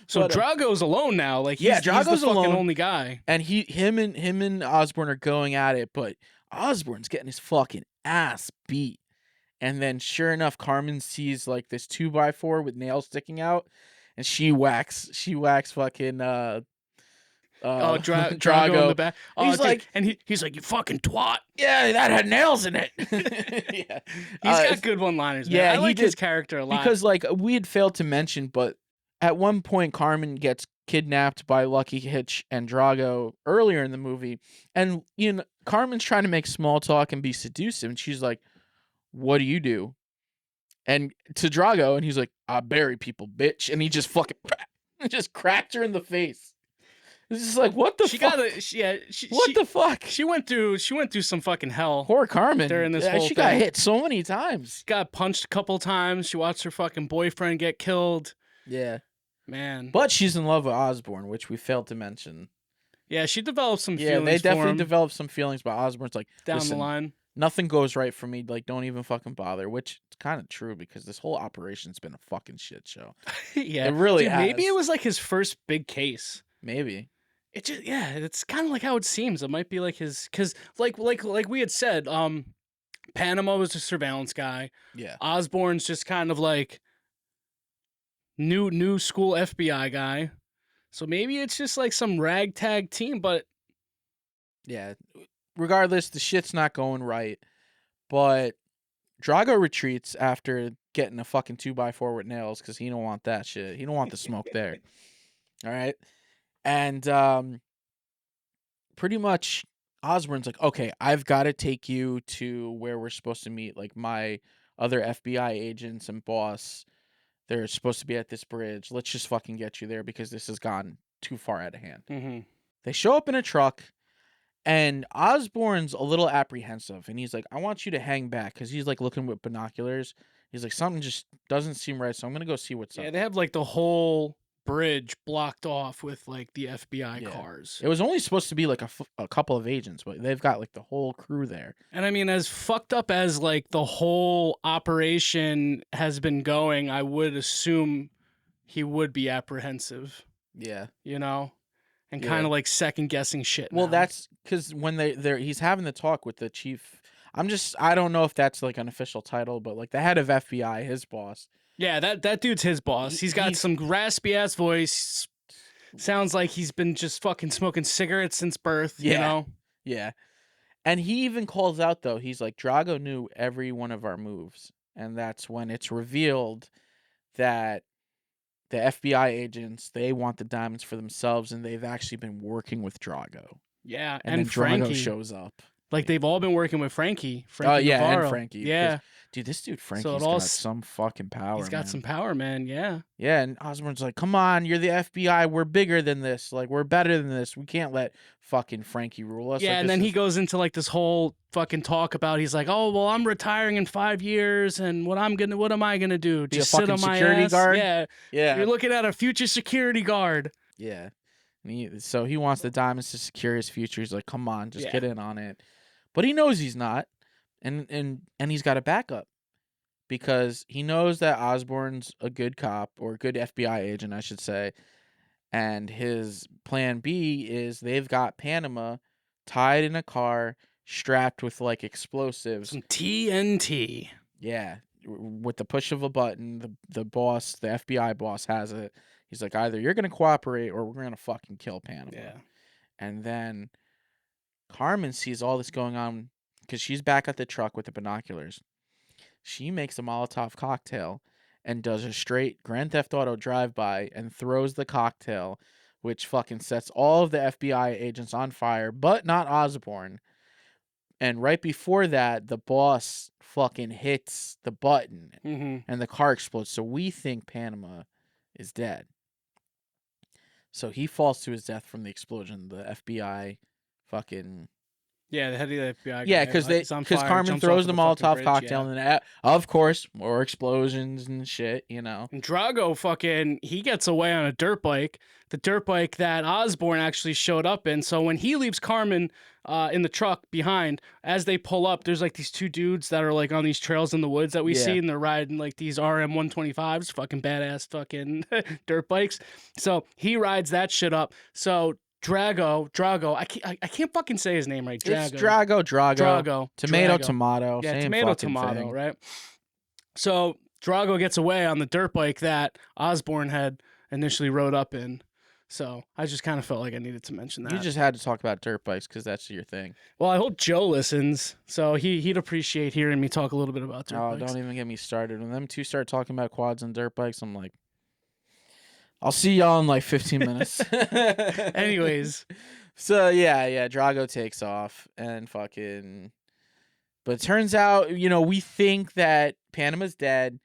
So But, Drago's alone now. Like he's Drago's the fucking alone. only guy. And him and Osborn are going at it, but Osborn's getting his fucking ass beat. And then sure enough, Carmen sees like this 2x4 with nails sticking out, and she whacks fucking Drago in the back. Oh, He's like, and he's like, you fucking twat. yeah, that had nails in it. Yeah, He's got good one-liners. Man. yeah, I he like his did. character a lot. Because like we had failed to mention, but at one point Carmen gets kidnapped by Lucky, Hitch, and Drago earlier in the movie, and Carmen's trying to make small talk and be seductive, and she's like, what do you do? And to Drago, and he's like, I bury people, bitch. And he just fucking just cracked her in the face. It's just like, what the fuck? What the fuck? She went through some fucking hell. Poor Carmen. During this whole she got thing. hit so many times. Got punched a couple times. She watched her fucking boyfriend get killed. Yeah. Man. But she's in love with Osborn, which we failed to mention. Yeah, she developed some feelings. Yeah, they for definitely him developed some feelings, but Osborn's like, down listen, the line. nothing goes right for me. Like, don't even fucking bother, which is kind of true because this whole operation's been a fucking shit show. Yeah. It really Dude, has. maybe it was like his first big case. Maybe. It just, yeah, it's kind of like how it seems. It might be like his, because like we had said, Panama was a surveillance guy. Yeah. Osborn's just kind of like new school FBI guy. So maybe it's just like some ragtag team, but Yeah. Regardless, the shit's not going right. But Drago retreats after getting a fucking 2x4 with nails because he don't want that shit. He don't want the smoke there. All right. And pretty much Osborn's like, okay, I've got to take you to where we're supposed to meet. Like my other FBI agents and boss, they're supposed to be at this bridge. Let's just fucking get you there because this has gone too far out of hand. They show up in a truck. And Osborn's a little apprehensive, and he's like, I want you to hang back, because he's, like, looking with binoculars. He's like, something just doesn't seem right, so I'm going to go see what's up. yeah, they have like the whole bridge blocked off with like the FBI cars. It was only supposed to be, like, a couple of agents, but they've got, like, the whole crew there. And I mean, as fucked up as like the whole operation has been going, I would assume he would be apprehensive, Yeah. you know? And Yeah. kind of like second guessing shit. Well, now. that's because when he's having the talk with the chief. I don't know if that's, like, an official title, but, like, the head of FBI, his boss. Yeah, that dude's his boss. He's got some raspy ass voice. Sounds like he's been just fucking smoking cigarettes since birth, you know? Yeah. And he even calls out, though. He's like, Drago knew every one of our moves. And that's when it's revealed that the FBI agents, they want the diamonds for themselves, and they've actually been working with Drago. Yeah, And then Frankie Drago shows up. Like they've all been working with Frankie. Oh, yeah, Navarro. and Frankie. Yeah. Dude, this dude So Frankie's it all got some fucking power, He's got man. some power, man. Yeah. Yeah, and Osborn's like, come on, you're the FBI. We're bigger than this. Like, we're better than this. We can't let fucking Frankie rule us. Yeah, like, and then he goes into like this whole fucking talk about he's like, oh well, I'm retiring in 5 years, and what am I gonna do? Be a Just sit fucking on my security ass? guard? Yeah. Yeah. You're looking at a future security guard. Yeah. So he wants the diamonds to secure his future. He's like, come on, just Yeah. get in on it. But he knows he's not. And he's got a backup. Because he knows that Osborn's a good cop, or a good FBI agent, I should say. And his plan B is they've got Panama tied in a car, strapped with, like, explosives. Some TNT. Yeah. With the push of a button, the boss, the FBI boss has it. He's like, either you're going to cooperate or we're going to fucking kill Panama. Yeah. And then Carmen sees all this going on because she's back at the truck with the binoculars. She makes a Molotov cocktail and does a straight Grand Theft Auto drive-by and throws the cocktail, which fucking sets all of the FBI agents on fire, but not Osborn. And right before that, the boss fucking hits the button and the car explodes. So we think Panama is dead. So he falls to his death from the explosion. The FBI fucking... Yeah, the head of the FBI. Yeah, guy, because he's on fire, Carmen jumps throws off the of fucking Molotov bridge, cocktail, yeah. and of course, more explosions and shit, you know. And Drago fucking, he gets away on a dirt bike, the dirt bike that Osborn actually showed up in. So when he leaves Carmen in the truck behind, as they pull up, there's like these two dudes that are like on these trails in the woods that we see, and they're riding like these RM-125s, fucking badass fucking dirt bikes. So he rides that shit up. So Drago, I can't fucking say his name right. It's Drago. Tomato, Yeah, same tomato, fucking thing. right? So Drago gets away on the dirt bike that Osborn had initially rode up in. So I just kind of felt like I needed to mention that. You just had to talk about dirt bikes because that's your thing. Well, I hope Joe listens, so he'd appreciate hearing me talk a little bit about dirt bikes. Don't even get me started. When them two start talking about quads and dirt bikes, I'm like, I'll see y'all in like 15 minutes. Anyways. So yeah, Drago takes off and fucking But it turns out, we think that Panama's dead.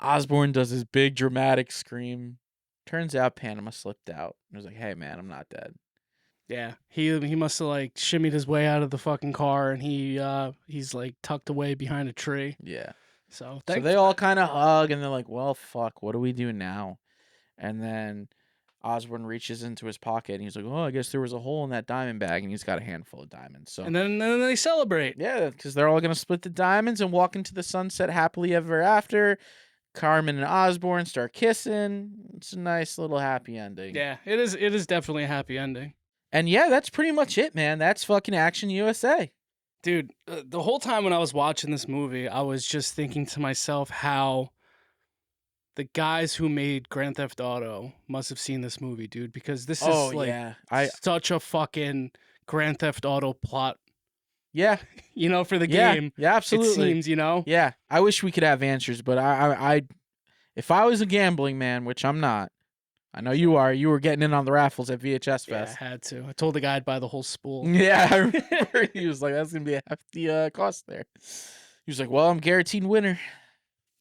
Osborn does his big dramatic scream. Turns out Panama slipped out. He was like, "Hey man, I'm not dead." Yeah, he must have like shimmied his way out of the fucking car, and he's like tucked away behind a tree. Yeah. So So they all kind of hug, and they're like, "Well, fuck, what do we do now?" And then Osborn reaches into his pocket, and he's like, "Oh, I guess there was a hole in that diamond bag," and he's got a handful of diamonds. So and then they celebrate. yeah, because they're all gonna split the diamonds and walk into the sunset happily ever after. Carmen and Osborn start kissing. It's a nice little happy ending. Yeah, it is definitely a happy ending. And yeah, that's pretty much it, man. That's fucking Action USA. Dude, the whole time when I was watching this movie, I was just thinking to myself how the guys who made Grand Theft Auto must have seen this movie, dude, because this is like such a fucking Grand Theft Auto plot, Yeah, for the yeah, game. yeah, absolutely. It seems, Yeah, I wish we could have answers, but I if I was a gambling man, which I'm not, I know you are. You were getting in on the raffles at VHS Yeah, Fest. I had to. I told the guy I'd buy the whole spool. Yeah, I remember he was like, "That's gonna be a hefty cost there." He was like, "Well, I'm guaranteed winner."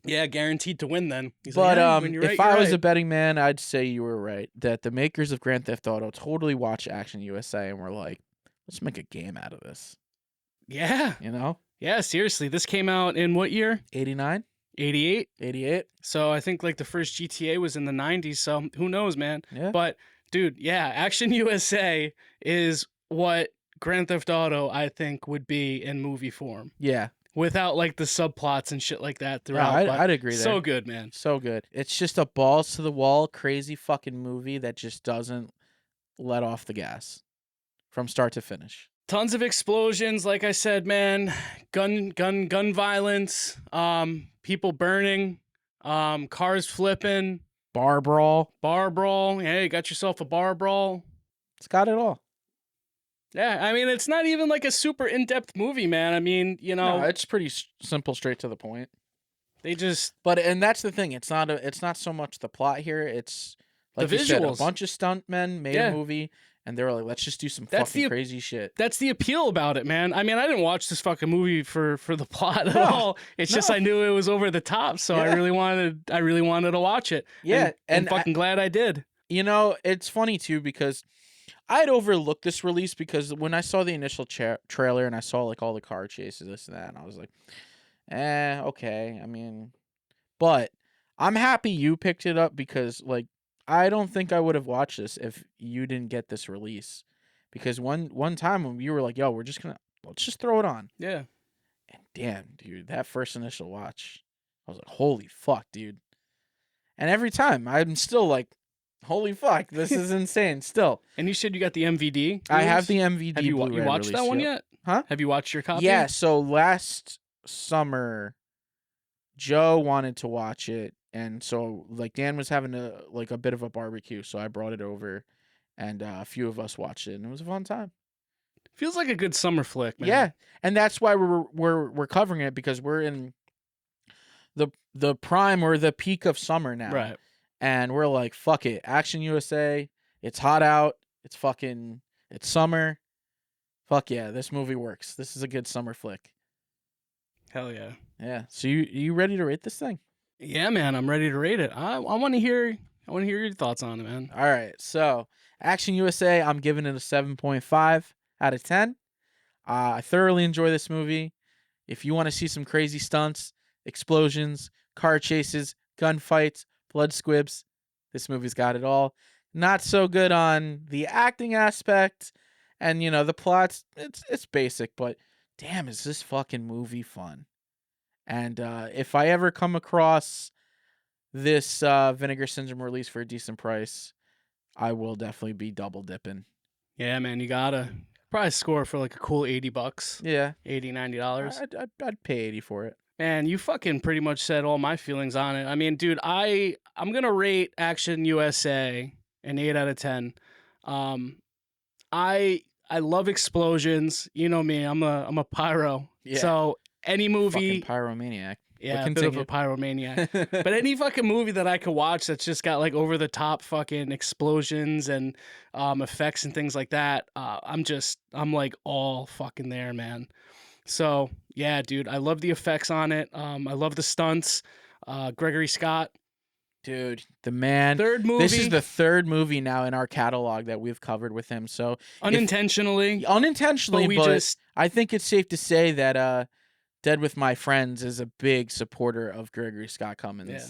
Yeah, guaranteed to win then. He's But like, "Yeah, when you're right, if I you're was a right." betting man, I'd say you were right. That the makers of Grand Theft Auto totally watched Action USA and were like, "Let's make a game out of this." Yeah. Yeah, seriously. This came out in what year? 89, 88. 88. So I think like the first GTA was in the 90s, so who knows, man. Yeah. But dude, yeah, Action USA is what Grand Theft Auto I think would be in movie form. Yeah. Without like the subplots and shit like that No, throughout. but I'd agree there. So good, man. So good. It's just a balls to the wall, crazy fucking movie that just doesn't let off the gas from start to finish. Tons of explosions, like I said, man. Gun violence, people burning, cars flipping, Bar brawl. Hey, you got yourself a bar brawl. It's got it all. Yeah, I mean, it's not even like a super in-depth movie, man. I mean, No, it's pretty simple, straight to the point. they just And that's the thing. It's not so much the plot here. It's like The you said, a visuals. bunch of stuntmen made Yeah. a movie, and they were like, "Let's just do some That's fucking the- crazy shit." that's the appeal about it, man. I mean, I didn't watch this fucking movie for the plot at No, all. It's just no. I knew it was over the top, so I Yeah. really wanted to watch it. Yeah, and and fucking glad I did. It's funny too because I'd overlooked this release because when I saw the initial trailer and I saw like all the car chases, this and that, and I was like, okay. I mean, but I'm happy you picked it up because like I don't think I would have watched this if you didn't get this release. Because one time when you were like, "Yo, let's just throw it on," Yeah. and damn, dude, that first initial watch, I was like, "Holy fuck, dude!" And every time I'm still like, "Holy fuck, this is insane!" Still. And you said you got the MVD? I have release? the MVD. Have you Blu-ray watched that release, one yep. yet? Huh? Have you watched your copy? Yeah, so last summer, Joe wanted to watch it, and so like Dan was having a bit of a barbecue, so I brought it over, and a few of us watched it, and it was a fun time. Feels like a good summer flick, man. Yeah, and that's why we're covering it because we're in the prime or the peak of summer now, Right. and we're like, fuck it, Action USA. It's hot out. It's summer. Fuck yeah, this movie works. This is a good summer flick. Hell yeah. Yeah. So you ready to rate this thing? Yeah, man, I'm ready to rate it. I want to hear your thoughts on it, man. All right. So Action USA, I'm giving it a 7.5 out of 10. I thoroughly enjoy this movie. If you want to see some crazy stunts, explosions, car chases, gunfights, blood squibs, this movie's got it all. Not so good on the acting aspect, and the plot's it's basic, but damn, is this fucking movie fun? And if I ever come across this Vinegar Syndrome release for a decent price, I will definitely be double dipping. Yeah, man, you gotta probably score for like a cool $80. Yeah, $80, $90. I'd pay 80 for it. Man, you fucking pretty much said all my feelings on it. I mean, dude, I'm gonna rate Action USA an 8 out of 10. I love explosions. You know me, I'm a pyro. Yeah. So any movie, Fucking pyromaniac. yeah, But a bit of a continue. pyromaniac. But any fucking movie that I could watch that's just got like over the top fucking explosions and effects and things like that, I'm like all fucking there, man. So yeah, dude, I love the effects on it. I love the stunts. Gregory Scott. Dude, the man. Third This is movie. the third movie now in our catalog that we've covered with him. So Unintentionally. unintentionally, but we but just I think it's safe to say that Dead with My Friends is a big supporter of Gregory Scott Cummins. Yeah.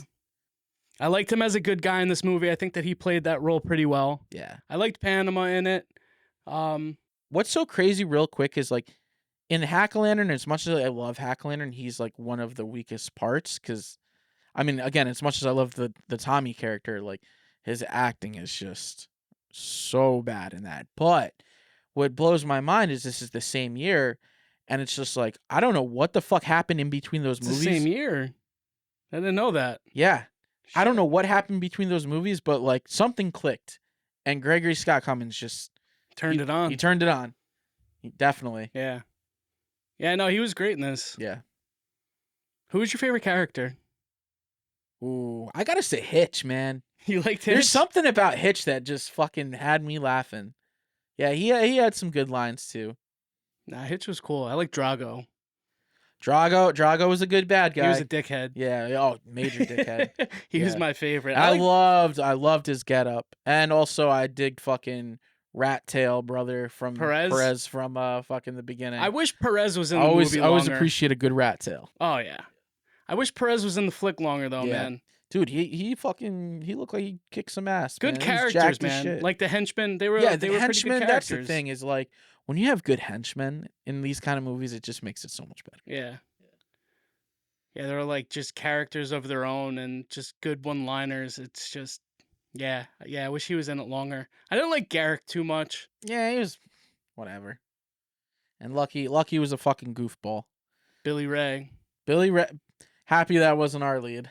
I liked him as a good guy in this movie. I think that he played that role pretty well. Yeah. I liked Panama in it. What's so crazy real quick is like in Hack-O-Lantern, as much as I love Hack-O-Lantern, he's like one of the weakest parts because I mean, again, as much as I love the Tommy character, like his acting is just so bad in that. But what blows my mind is this is the same year, and it's just like I don't know what the fuck happened in between those It's movies. the same year. I didn't know that. Yeah, I don't know what happened between those movies, but like something clicked, and Gregory Scott Cummins just Turned it on. He turned it on. Definitely. Yeah. Yeah, no, he was great in this. Yeah. Who was your favorite character? Ooh, I gotta say Hitch, man. You liked Hitch? There's something about Hitch that just fucking had me laughing. Yeah, he had some good lines too. Nah, Hitch was cool. I like Drago. Drago was a good bad guy. He was a dickhead. Yeah, oh, major dickhead. He was Yeah. my favorite. I loved his getup, and also I dig fucking Rat Tail brother from Perez from fucking the beginning. I wish Perez was in the always movie always longer. appreciate a good Rat Tail. Oh yeah. I wish Perez was in the flick longer though, Yeah. man. Dude, he looked like he kicked some ass. Good man. He was characters, jacked as man. shit. Like the henchmen, they were the pretty good henchmen. characters. That's the thing is like when you have good henchmen in these kind of movies, it just makes it so much better. Yeah. Yeah, they're like just characters of their own and just good one-liners. It's just yeah. I wish he was in it longer. I didn't like Garrick too much. Yeah, he was whatever. And Lucky was a fucking goofball. Billy Ray. Happy that wasn't our lead.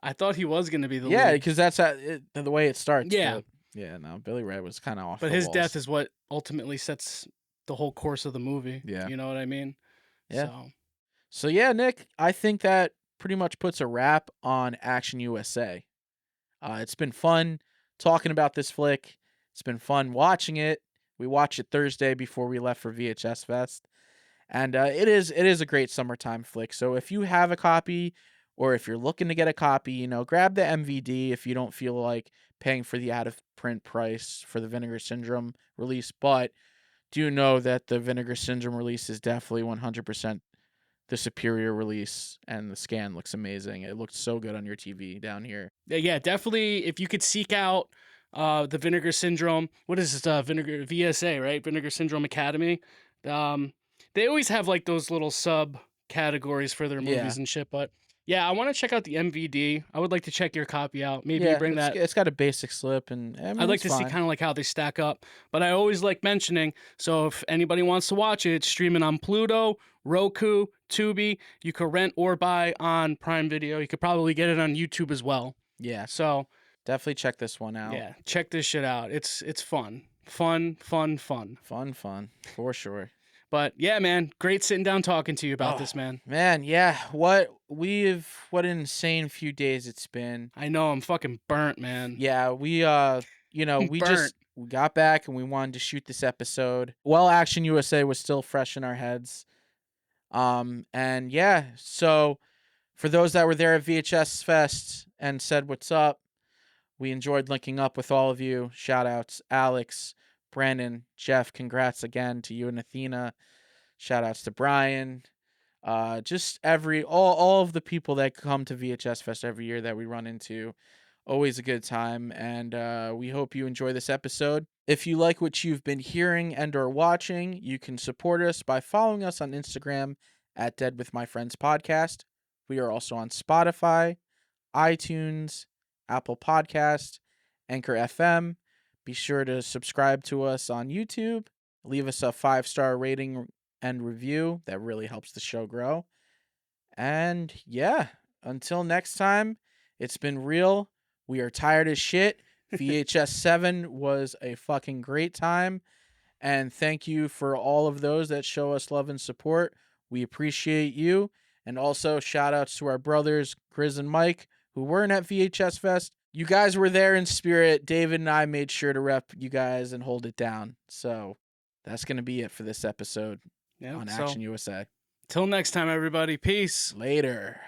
I thought he was going to be the Yeah, lead. because that's the way it starts. Yeah. But yeah, no, Billy Ray was kind of off. But the his walls. death is what ultimately sets the whole course of the movie. Yeah. You know what I mean? Yeah. So yeah, Nick, I think that pretty much puts a wrap on Action USA. It's been fun talking about this flick. It's been fun watching it. We watched it Thursday before we left for VHS Fest. And it is a great summertime flick. So if you have a copy or if you're looking to get a copy, grab the MVD if you don't feel like paying for the out-of-print price for the Vinegar Syndrome release. But do know that the Vinegar Syndrome release is definitely 100% the superior release, and the scan looks amazing. It looked so good on your TV down here. Yeah, definitely. If you could seek out the Vinegar Syndrome, what is this? Vinegar VSA, right? Vinegar Syndrome Academy. They always have like those little sub categories for their movies and shit. But yeah, I want to check out the MVD. I would like to check your copy out. Maybe bring that. It's got a basic slip, and I mean, I'd like to see kind of like how they stack up. But I always like mentioning. So if anybody wants to watch it, it's streaming on Pluto, Roku, Tubi. You could rent or buy on Prime Video. You could probably get it on YouTube as well. Yeah. So definitely check this one out. yeah, check this shit out. It's fun, fun for sure. But yeah, man, great sitting down talking to you about this, man. Man, yeah, what an insane few days it's been. I know, I'm fucking burnt, man. Yeah, we we got back and we wanted to shoot this episode while Action USA was still fresh in our heads. And yeah, so for those that were there at VHS Fest and said what's up, we enjoyed linking up with all of you. Shout outs, Alex, Brandon, Jeff, congrats again to you and Athena. Shout outs to Brian. Just all of the people that come to VHS Fest every year that we run into. Always a good time, and we hope you enjoy this episode. If you like what you've been hearing and or watching, you can support us by following us on Instagram at Dead With My Friends Podcast. We are also on Spotify, iTunes, Apple Podcast, Anchor FM. Be sure to subscribe to us on YouTube. Leave us a 5-star rating and review. That really helps the show grow. And yeah, until next time, it's been real. We are tired as shit. VHS 7 was a fucking great time. And thank you for all of those that show us love and support. We appreciate you. And also shout outs to our brothers, Grizz and Mike, who weren't at VHS Fest. You guys were there in spirit. David and I made sure to rep you guys and hold it down. So that's going to be it for this episode on Action USA. Till next time, everybody. Peace. Later.